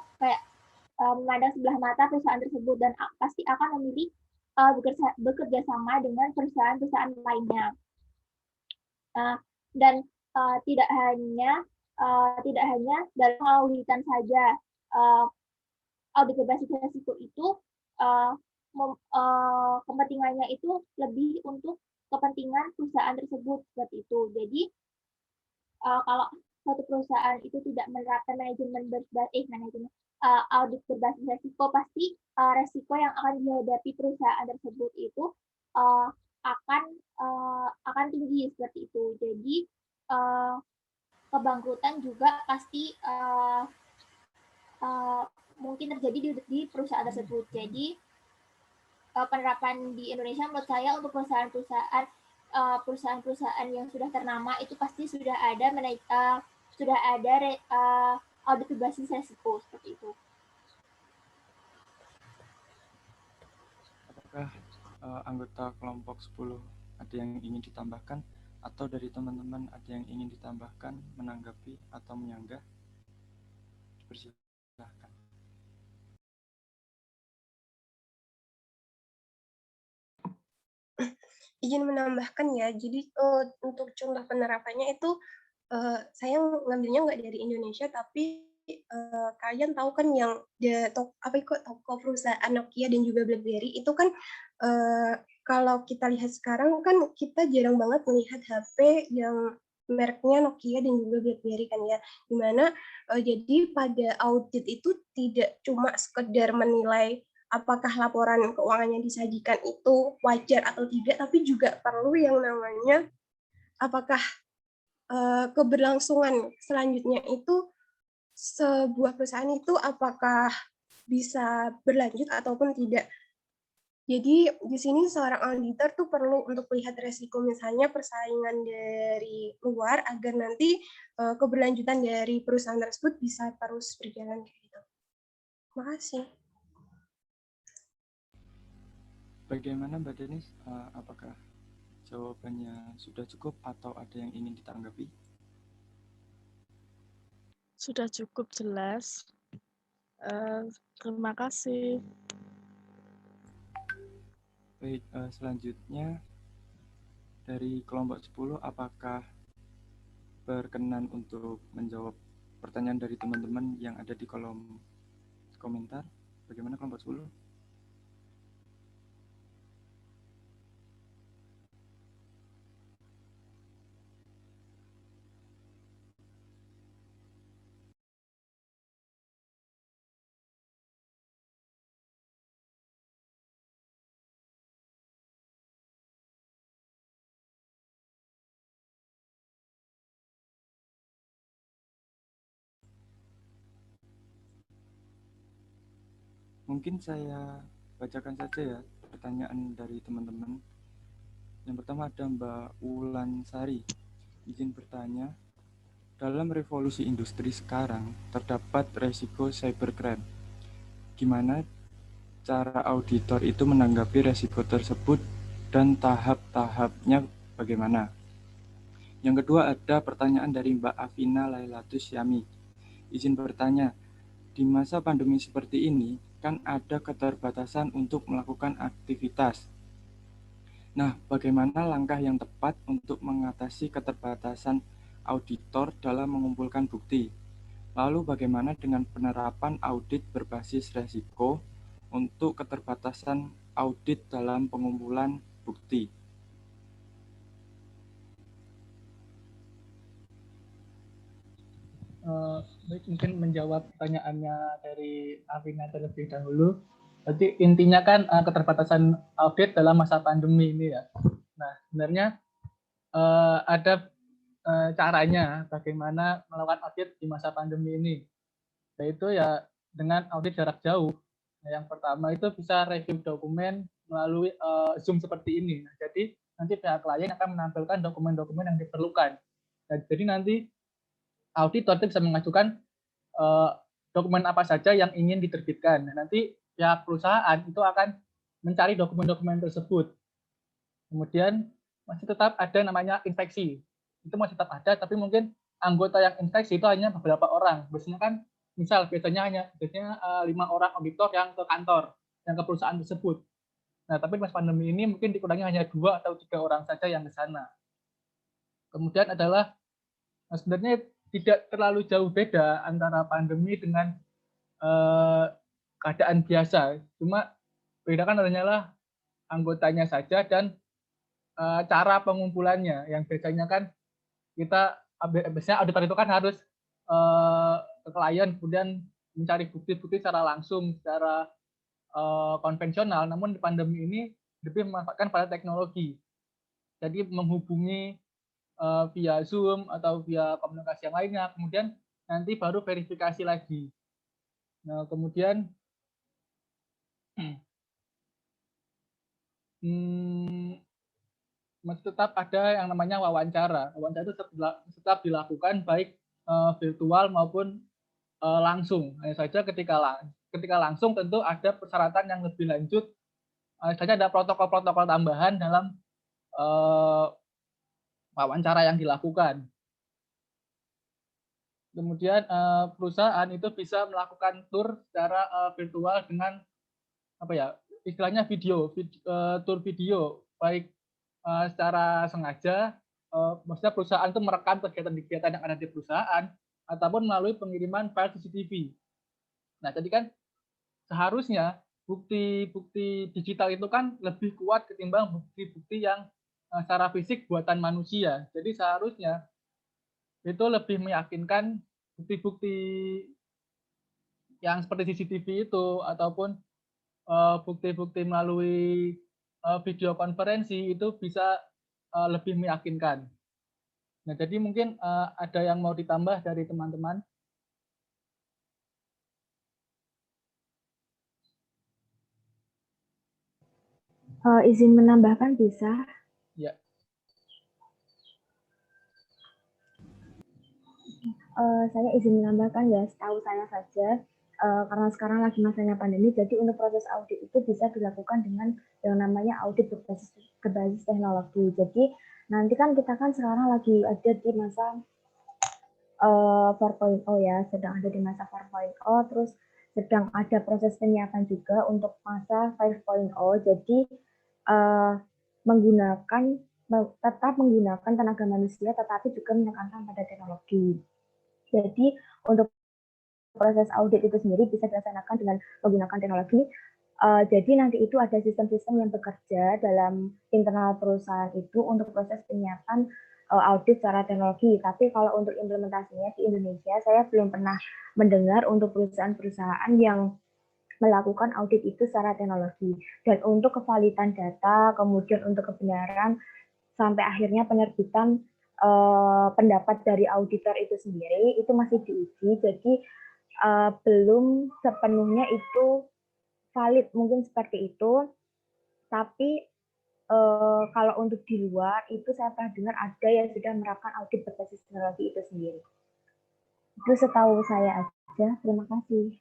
memandang sebelah mata perusahaan tersebut dan pasti akan memilih bekerja sama dengan perusahaan-perusahaan lainnya. Dan tidak hanya dalam auditan saja, audit berbasis risiko itu kepentingannya itu lebih untuk kepentingan perusahaan tersebut seperti itu. Jadi kalau suatu perusahaan itu tidak menerapkan manajemen audit berbasis risiko, pasti risiko yang akan dihadapi perusahaan tersebut itu akan tinggi seperti itu. Jadi kebangkrutan juga pasti mungkin terjadi di perusahaan tersebut. Jadi penerapan di Indonesia menurut saya untuk perusahaan-perusahaan yang sudah ternama itu pasti sudah ada audit berbasis risiko seperti itu.
Apakah anggota kelompok 10 ada yang ingin ditambahkan, atau dari teman-teman ada yang ingin ditambahkan, menanggapi atau menyanggah? Persilahkan.
Izin menambahkan ya, jadi untuk contoh penerapannya itu saya ngambilnya nggak dari Indonesia, tapi kalian tahu kan yang toko perusahaan Nokia dan juga BlackBerry itu kan kalau kita lihat sekarang kan kita jarang banget melihat HP yang mereknya Nokia dan juga BlackBerry kan ya, dimana jadi pada audit itu tidak cuma sekedar menilai apakah laporan keuangannya disajikan itu wajar atau tidak, tapi juga perlu yang namanya apakah keberlangsungan selanjutnya itu sebuah perusahaan itu apakah bisa berlanjut ataupun tidak. Jadi di sini seorang auditor tuh perlu untuk melihat resiko misalnya persaingan dari luar agar nanti keberlanjutan dari perusahaan tersebut bisa terus berjalan kayak gitu. Terima kasih.
Bagaimana Mbak Denis? Apakah jawabannya sudah cukup atau ada yang ingin ditanggapi?
Sudah cukup jelas. Terima kasih.
Baik, selanjutnya dari kelompok 10, apakah berkenan untuk menjawab pertanyaan dari teman-teman yang ada di kolom komentar? Bagaimana kelompok 10? Mungkin saya bacakan saja ya pertanyaan dari teman-teman. Yang pertama ada Mbak Wulan Sari. Izin bertanya, dalam revolusi industri sekarang terdapat resiko cybercrime. Gimana cara auditor itu menanggapi resiko tersebut dan tahap-tahapnya bagaimana? Yang kedua ada pertanyaan dari Mbak Afina Lailatus Yami. Izin bertanya, di masa pandemi seperti ini, kan ada keterbatasan untuk melakukan aktivitas. Nah, bagaimana langkah yang tepat untuk mengatasi keterbatasan auditor dalam mengumpulkan bukti? Lalu bagaimana dengan penerapan audit berbasis resiko untuk keterbatasan audit dalam pengumpulan bukti?
Baik, mungkin menjawab pertanyaannya dari Afina terlebih dahulu. Berarti intinya kan keterbatasan audit dalam masa pandemi ini ya. Nah, sebenarnya ada caranya bagaimana melakukan audit di masa pandemi ini, yaitu ya dengan audit jarak jauh. Nah, yang pertama itu bisa review dokumen melalui Zoom seperti ini. Nah, jadi nanti pihak klien akan menampilkan dokumen-dokumen yang diperlukan. Nah, jadi nanti auditor bisa mengajukan dokumen apa saja yang ingin diterbitkan. Nah, nanti pihak perusahaan itu akan mencari dokumen-dokumen tersebut. Kemudian masih tetap ada namanya inspeksi. Itu masih tetap ada, tapi mungkin anggota yang inspeksi itu hanya beberapa orang. Biasanya kan, biasanya 5 orang auditor yang ke kantor, yang ke perusahaan tersebut. Nah, tapi pas pandemi ini mungkin dikurangi hanya 2 atau 3 orang saja yang ke sana. Kemudian adalah sebenarnya tidak terlalu jauh beda antara pandemi dengan keadaan biasa. Cuma bedakan hanyalah anggotanya saja dan cara pengumpulannya. Yang biasanya kan kita biasanya auditor itu kan harus ke klien kemudian mencari bukti-bukti secara langsung, secara konvensional. Namun di pandemi ini lebih memanfaatkan pada teknologi. Jadi menghubungi via Zoom atau via komunikasi yang lainnya, kemudian nanti baru verifikasi lagi. Nah, kemudian masih tetap ada yang namanya wawancara. Wawancara itu tetap dilakukan baik virtual maupun langsung. Hanya saja ketika langsung tentu ada persyaratan yang lebih lanjut. Saja ada protokol-protokol tambahan dalam wawancara yang dilakukan. Kemudian perusahaan itu bisa melakukan tour secara virtual dengan istilahnya tour video, baik secara sengaja, maksudnya perusahaan itu merekam kegiatan-kegiatan yang ada di perusahaan ataupun melalui pengiriman file CCTV. Nah, jadi kan seharusnya bukti-bukti digital itu kan lebih kuat ketimbang bukti-bukti yang secara fisik buatan manusia. Jadi seharusnya itu lebih meyakinkan bukti-bukti yang seperti CCTV itu ataupun bukti-bukti melalui video konferensi itu bisa lebih meyakinkan. Nah, jadi mungkin ada yang mau ditambah dari teman-teman?
Izin menambahkan bisa?
Ya.
Saya izin menambahkan ya, setahu saya saja, karena sekarang lagi masanya pandemi, jadi untuk proses audit itu bisa dilakukan dengan yang namanya audit berbasis teknologi. Jadi nanti kan kita kan sekarang lagi ada di masa 4.0 ya, sedang ada di masa 4.0, terus sedang ada proses penyiapan juga untuk masa 5.0. Jadi tetap menggunakan tenaga manusia, tetapi juga menekankan pada teknologi. Jadi untuk proses audit itu sendiri bisa dilaksanakan dengan menggunakan teknologi. Jadi nanti itu ada sistem-sistem yang bekerja dalam internal perusahaan itu untuk proses penyiapan audit secara teknologi. Tapi kalau untuk implementasinya di Indonesia, saya belum pernah mendengar untuk perusahaan-perusahaan yang melakukan audit itu secara teknologi. Dan untuk kevalidan data, kemudian untuk kebenaran, sampai akhirnya penerbitan pendapat dari auditor itu sendiri, itu masih diuji. Jadi belum sepenuhnya itu valid, mungkin seperti itu. Tapi kalau untuk di luar itu saya pernah dengar ada yang sudah menerapkan audit berbasis teknologi itu sendiri. Itu setahu saya aja. Terima kasih.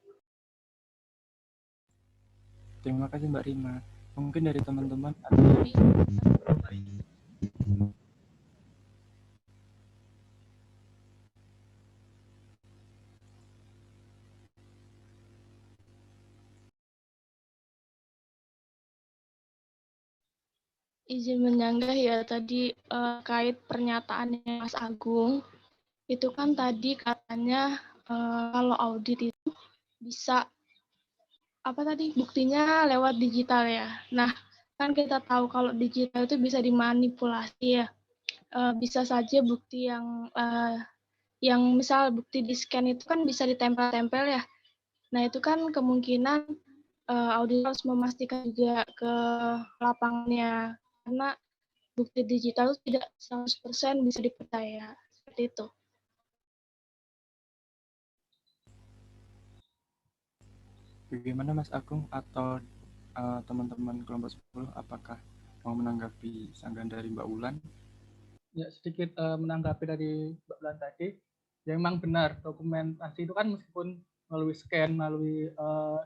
Terima kasih Mbak Rima. Mungkin dari teman-teman
Izin menyanggah ya tadi kait pernyataannya Mas Agung. Itu kan tadi katanya kalau audit itu bisa buktinya lewat digital ya. Nah, kan kita tahu kalau digital itu bisa dimanipulasi ya. Bisa saja bukti yang misal bukti di scan itu kan bisa ditempel-tempel ya. Nah, itu kan kemungkinan auditor harus memastikan juga ke lapangannya, karena bukti digital itu tidak 100% bisa dipercaya. Seperti itu.
Bagaimana Mas Agung atau teman-teman kelompok 10, apakah mau menanggapi sanggahan dari Mbak Ulan?
Ya, sedikit menanggapi dari Mbak Ulan tadi, ya memang benar, dokumentasi itu kan meskipun melalui scan, melalui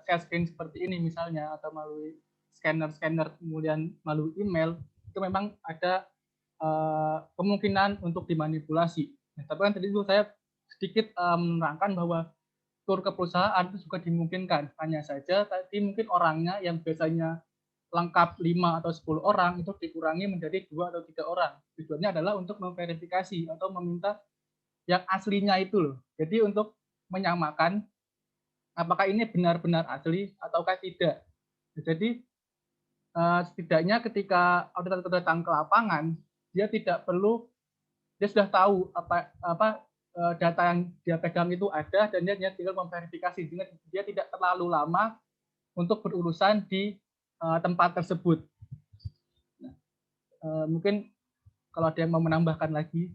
share screen seperti ini misalnya, atau melalui scanner, kemudian melalui email, itu memang ada kemungkinan untuk dimanipulasi. Nah, tapi kan tadi itu saya sedikit menerangkan bahwa tur ke perusahaan itu juga dimungkinkan. Hanya saja tadi mungkin orangnya yang biasanya lengkap 5 atau 10 orang itu dikurangi menjadi 2 atau 3 orang. Tujuannya adalah untuk memverifikasi atau meminta yang aslinya itu loh. Jadi untuk menyamakan apakah ini benar-benar asli ataukah tidak. Jadi setidaknya ketika auditor datang ke lapangan, dia sudah tahu apa data yang dia pegang itu ada, dan dia tinggal memverifikasi, sehingga dia tidak terlalu lama untuk berurusan di tempat tersebut. Nah, mungkin kalau ada yang mau menambahkan lagi.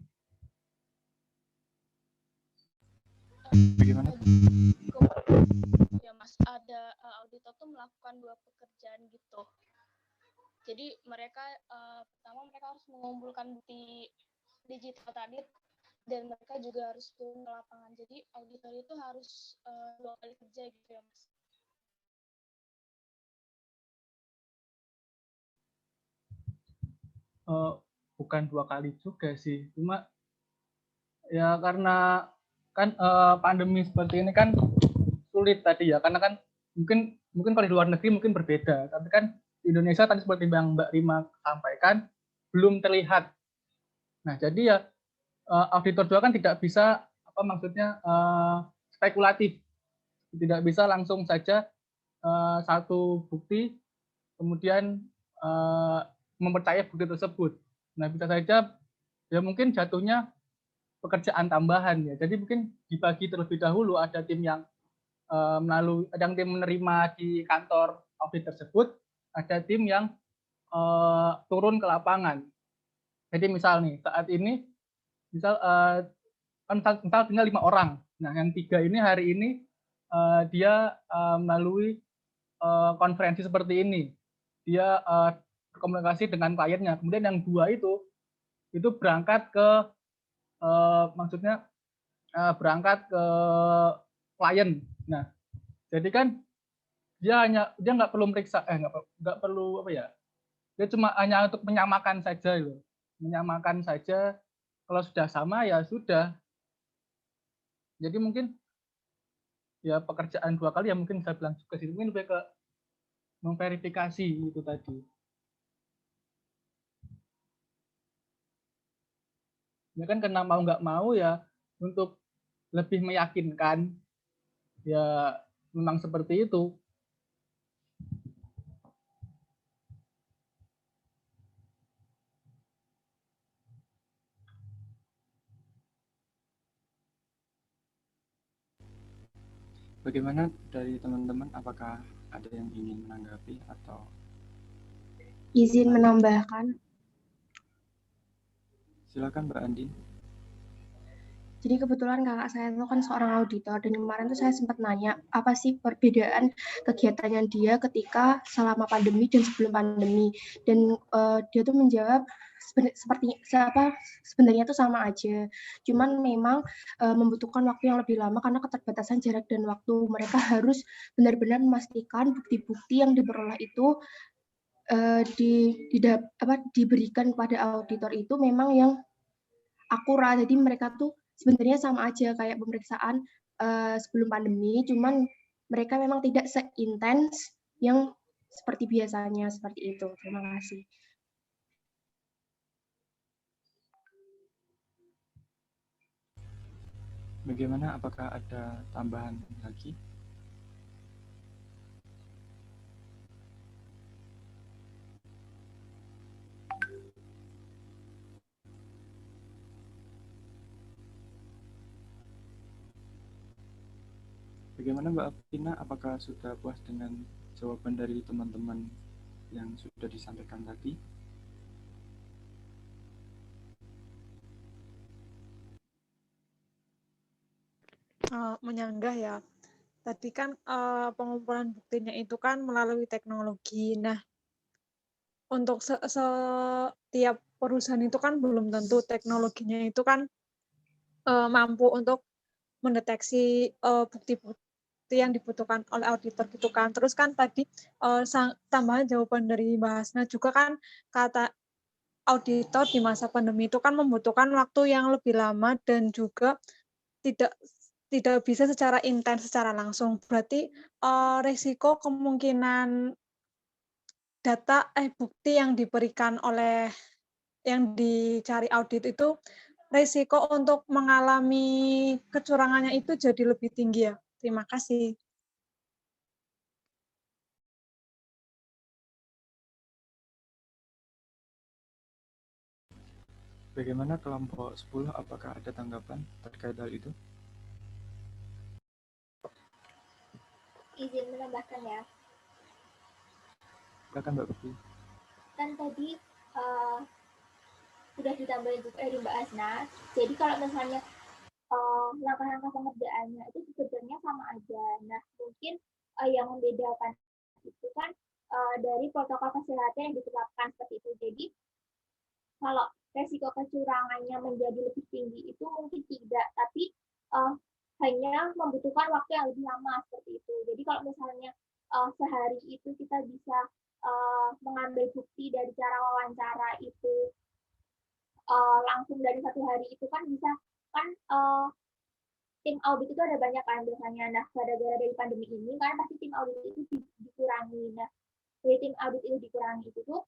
Bagaimana?
Ya Mas, ada auditor tuh melakukan 2 pekerjaan gitu. Jadi mereka pertama mereka harus mengumpulkan bukti digital tadi, dan mereka juga harus turun ke lapangan. Jadi auditor itu harus 2 kali kerja gitu ya Mas.
Bukan 2 kali juga sih, cuma ya karena kan pandemi seperti ini kan sulit tadi ya, karena kan mungkin kalau di luar negeri mungkin berbeda, tapi kan di Indonesia tadi seperti yang Mbak Rima sampaikan belum terlihat. Nah, jadi ya auditor juga kan tidak bisa spekulatif, tidak bisa langsung saja satu bukti kemudian mempercayai bukti tersebut. Nah, bisa saja ya mungkin jatuhnya pekerjaan tambahan ya. Jadi mungkin dibagi terlebih dahulu, ada tim yang tim menerima di kantor audit tersebut, ada tim yang turun ke lapangan. Jadi misal nih saat ini misal tinggal 5 orang. Nah, yang 3 ini hari ini dia melalui konferensi seperti ini. Dia berkomunikasi dengan kliennya. Kemudian yang 2 itu berangkat ke berangkat ke klien. Nah, jadi kan dia nggak perlu meriksa, nggak perlu apa ya? Dia cuma hanya untuk menyamakan saja loh. Menyamakan saja. Kalau sudah sama ya sudah. Jadi mungkin ya pekerjaan 2 kali ya mungkin saya bilang juga sih, mungkin lebih ke memverifikasi itu tadi. Ya kan karena mau nggak mau ya untuk lebih meyakinkan ya memang seperti itu.
Bagaimana dari teman-teman, apakah ada yang ingin menanggapi atau
Izin menambahkan.
Silakan Mbak Andin.
Jadi kebetulan kakak saya itu kan seorang auditor, dan kemarin tuh saya sempat nanya apa sih perbedaan kegiatannya dia ketika selama pandemi dan sebelum pandemi, dan dia tuh menjawab sebenarnya tuh sama aja, cuman memang membutuhkan waktu yang lebih lama karena keterbatasan jarak dan waktu. Mereka harus benar-benar memastikan bukti-bukti yang diperoleh itu diberikan kepada auditor itu memang yang akurat. Jadi mereka tuh sebenarnya sama aja kayak pemeriksaan sebelum pandemi, cuman mereka memang tidak seintens yang seperti biasanya, seperti itu. Terima kasih.
Bagaimana, apakah ada tambahan lagi? Bagaimana Mbak Afina, apakah sudah puas dengan jawaban dari teman-teman yang sudah disampaikan tadi?
menyanggah ya. Tadi kan pengumpulan buktinya itu kan melalui teknologi. Nah, untuk setiap perusahaan itu kan belum tentu teknologinya itu kan mampu untuk mendeteksi bukti-bukti yang dibutuhkan oleh auditor gitu kan. Terus kan tadi tambahan jawaban dari Mbak Hasna juga kan kata auditor di masa pandemi itu kan membutuhkan waktu yang lebih lama dan juga tidak bisa secara intens secara langsung. Berarti risiko kemungkinan bukti yang diberikan oleh yang dicari audit itu risiko untuk mengalami kecurangannya itu jadi lebih tinggi ya. Terima kasih.
Bagaimana kelompok 10, apakah ada tanggapan terkait hal itu?
Izin menambahkan ya.
Silakan Mbak Bekti.
Kan tadi sudah ditambahin juga dari Mbak Hasna. Jadi kalau misalnya langkah-langkah pengerjaannya itu sebenarnya sama aja. Nah, mungkin yang membedakan itu kan dari protokol kesehatan yang ditetapkan seperti itu. Jadi kalau resiko kecurangannya menjadi lebih tinggi itu mungkin tidak, tapi hanya membutuhkan waktu yang lebih lama seperti itu. Jadi kalau misalnya sehari itu kita bisa mengambil bukti dari cara wawancara itu langsung dari satu hari itu kan bisa kan tim audit itu ada banyak kan biasanya. Nah, gara-gara dari pandemi ini kan pasti tim audit itu dikurangi. Nah, dari tim audit itu dikurangi itu tuh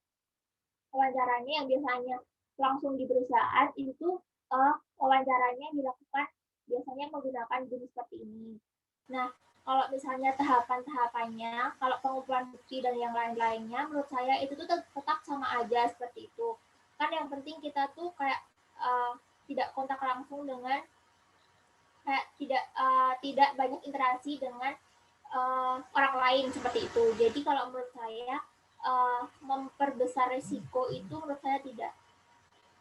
wawancaranya yang biasanya langsung di perusahaan itu wawancaranya dilakukan biasanya menggunakan Zoom seperti ini. Nah, kalau misalnya tahapan-tahapannya, kalau pengumpulan bukti dan yang lain-lainnya, menurut saya itu tuh tetap sama aja seperti itu. Kan yang penting kita tuh kayak tidak kontak langsung dengan kayak tidak banyak interaksi dengan orang lain seperti itu. Jadi kalau menurut saya memperbesar risiko itu menurut saya tidak.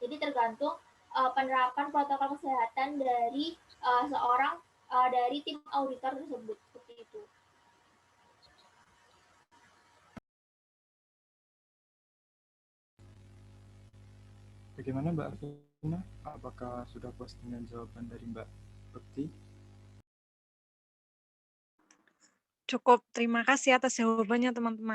Jadi tergantung penerapan protokol kesehatan dari seorang dari tim auditor tersebut seperti itu.
Bagaimana Mbak Afina? Apakah sudah puas dengan jawaban dari Mbak Bekti?
Cukup, terima kasih atas jawabannya teman-teman.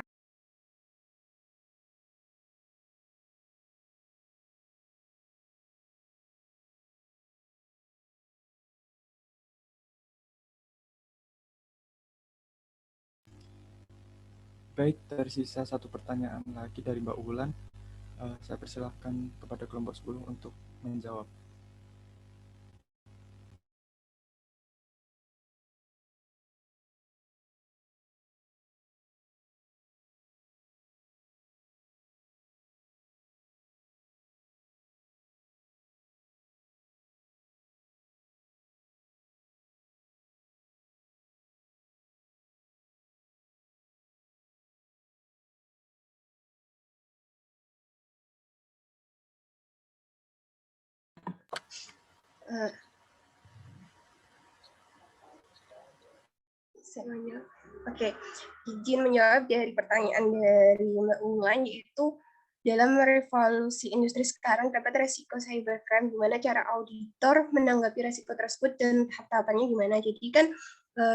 Baik, tersisa satu pertanyaan lagi dari Mbak Wulan. Saya persilahkan kepada kelompok 10 untuk menjawab.
Oke, izin menjawab dari pertanyaan dari Mbak Wulan, yaitu dalam revolusi industri sekarang dapat resiko cybercrime, gimana cara auditor menanggapi resiko tersebut dan tahap-tahapannya gimana. Jadi kan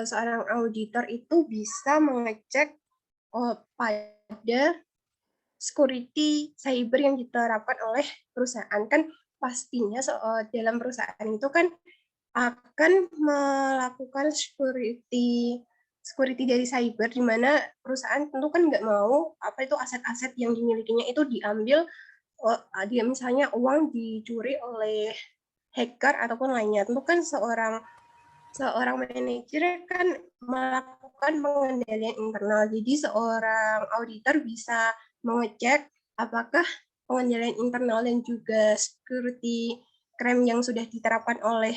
seorang auditor itu bisa mengecek pada security cyber yang diterapkan oleh perusahaan. Kan pastinya dalam perusahaan itu kan akan melakukan security dari cyber, di mana perusahaan tentu kan nggak mau aset-aset yang dimilikinya itu diambil, dia misalnya uang dicuri oleh hacker ataupun lainnya. Tentu kan seorang manajer kan melakukan pengendalian internal. Jadi seorang auditor bisa mengecek apakah pengendalian internal dan juga security crime yang sudah diterapkan oleh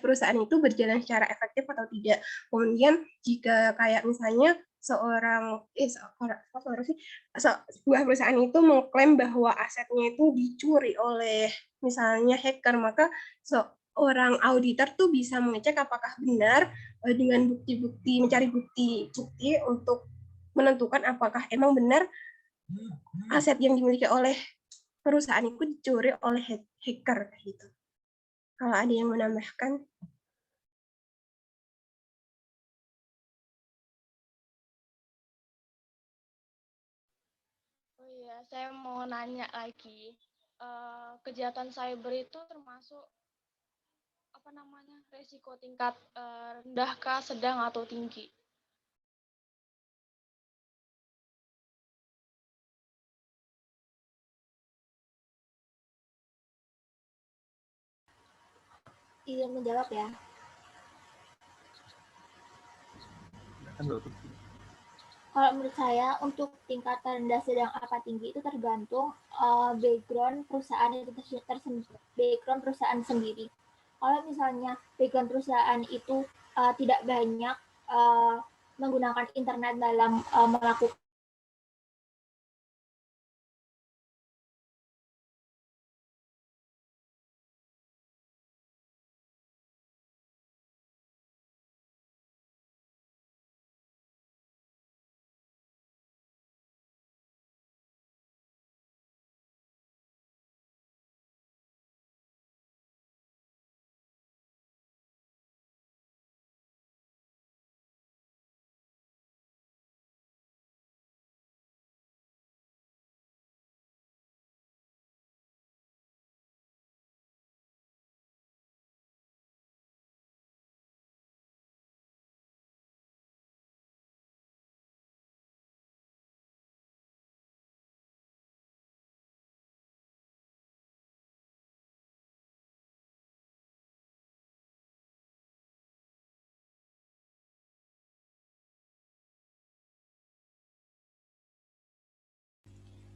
perusahaan itu berjalan secara efektif atau tidak. Kemudian jika kayak misalnya sebuah perusahaan itu mengklaim bahwa asetnya itu dicuri oleh misalnya hacker, maka orang auditor tuh bisa mengecek apakah benar dengan bukti-bukti, mencari bukti-bukti untuk menentukan apakah emang benar aset yang dimiliki oleh perusahaan itu dicuri oleh hacker gitu. Kalau ada yang menambahkan.
Oh iya, saya mau nanya lagi. Kejahatan cyber itu termasuk apa namanya, resiko tingkat rendah kah, sedang atau tinggi?
Izin menjawab ya. Kalau menurut saya untuk tingkat rendah, sedang, apa tinggi itu tergantung background perusahaan itu background perusahaan sendiri. Kalau misalnya background perusahaan itu tidak banyak menggunakan internet dalam melakukan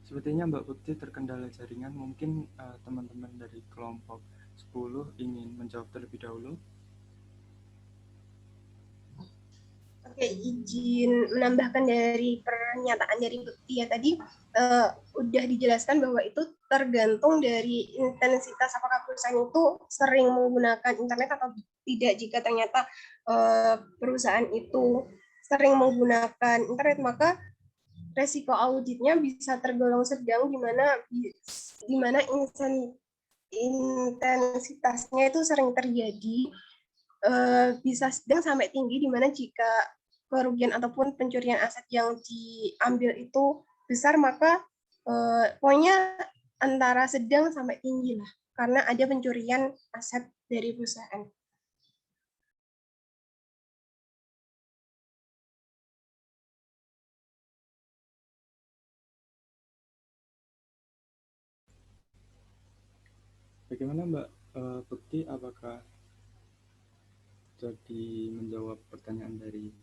Sepertinya Mbak Putri terkendala jaringan, mungkin teman-teman dari kelompok 10 ingin menjawab terlebih dahulu.
Oke, izin menambahkan dari pernyataan dari Bukti ya tadi, udah dijelaskan bahwa itu tergantung dari intensitas apakah perusahaan itu sering menggunakan internet atau tidak. Jika ternyata perusahaan itu sering menggunakan internet, maka resiko auditnya bisa tergolong sedang, di mana intensitasnya itu sering terjadi, bisa sedang sampai tinggi, di mana jika kerugian ataupun pencurian aset yang diambil itu besar, maka pokoknya antara sedang sampai tinggi lah, karena ada pencurian aset dari perusahaan.
Bagaimana Mbak Bukti, apakah jadi menjawab pertanyaan dari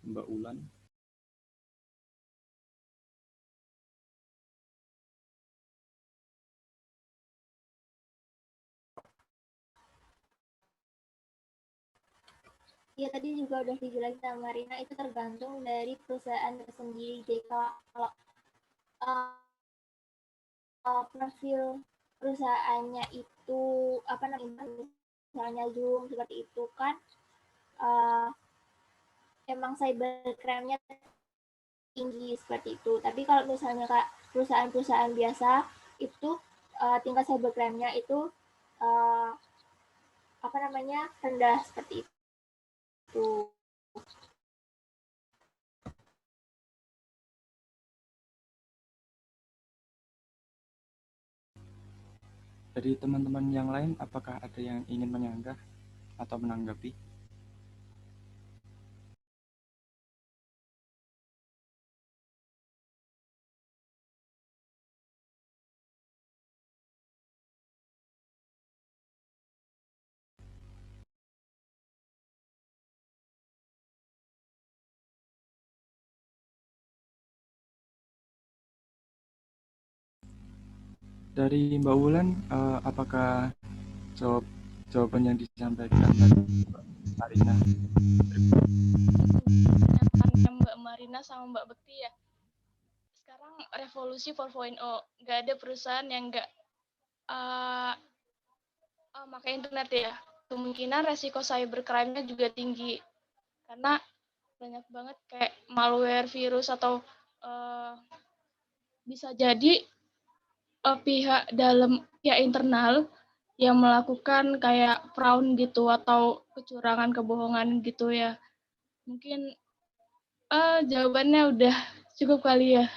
Mbak Ulan?
ya tadi juga udah dijelasin sama Marina, itu tergantung dari perusahaan tersendiri. Jadi kalau profil perusahaannya itu apa namanya, misalnya Zoom seperti itu kan, emang cybercrime-nya tinggi seperti itu. Tapi kalau misalnya kayak perusahaan-perusahaan biasa itu tingkat cybercrime-nya itu apa namanya, rendah seperti itu.
Dari teman-teman yang lain, apakah ada yang ingin menyanggah atau menanggapi? Dari Mbak Wulan, apakah jawaban yang disampaikan tadi Mbak Marina?
Pernyataannya Mbak Marina sama Mbak Bekti ya. Sekarang revolusi 4.0, nggak ada perusahaan yang nggak pakai internet ya, kemungkinan resiko cybercrime-nya juga tinggi. Karena banyak banget kayak malware, virus, atau bisa jadi pihak internal yang melakukan kayak fraud gitu atau kecurangan, kebohongan gitu ya. Mungkin jawabannya udah cukup kali ya.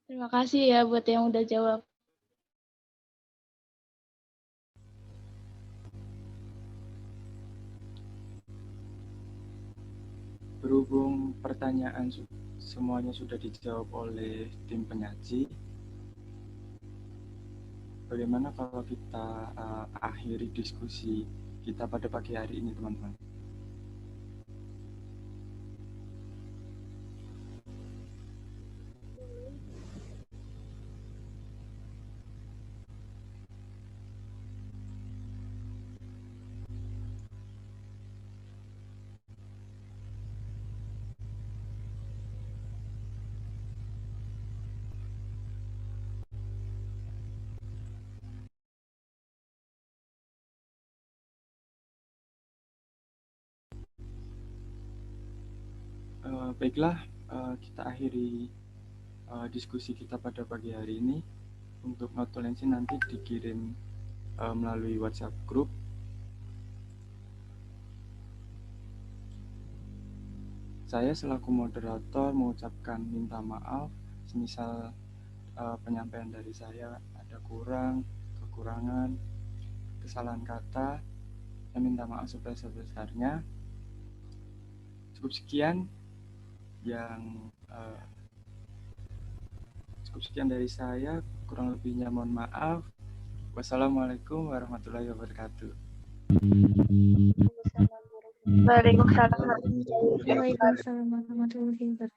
Terima kasih ya buat yang udah jawab.
Berhubung pertanyaan semuanya sudah dijawab oleh tim penyaji, bagaimana kalau kita akhiri diskusi kita pada pagi hari ini, teman-teman? Baiklah, kita akhiri diskusi kita pada pagi hari ini. Untuk notulensi nanti dikirim melalui WhatsApp group. Saya selaku moderator mengucapkan minta maaf semisal penyampaian dari saya ada kekurangan, kesalahan kata. Saya minta maaf sebesar-besarnya. Cukup sekian dari saya, kurang lebihnya mohon maaf. Wassalamualaikum warahmatullahi wabarakatuh.
Waalaikumsalam warahmatullahi wabarakatuh.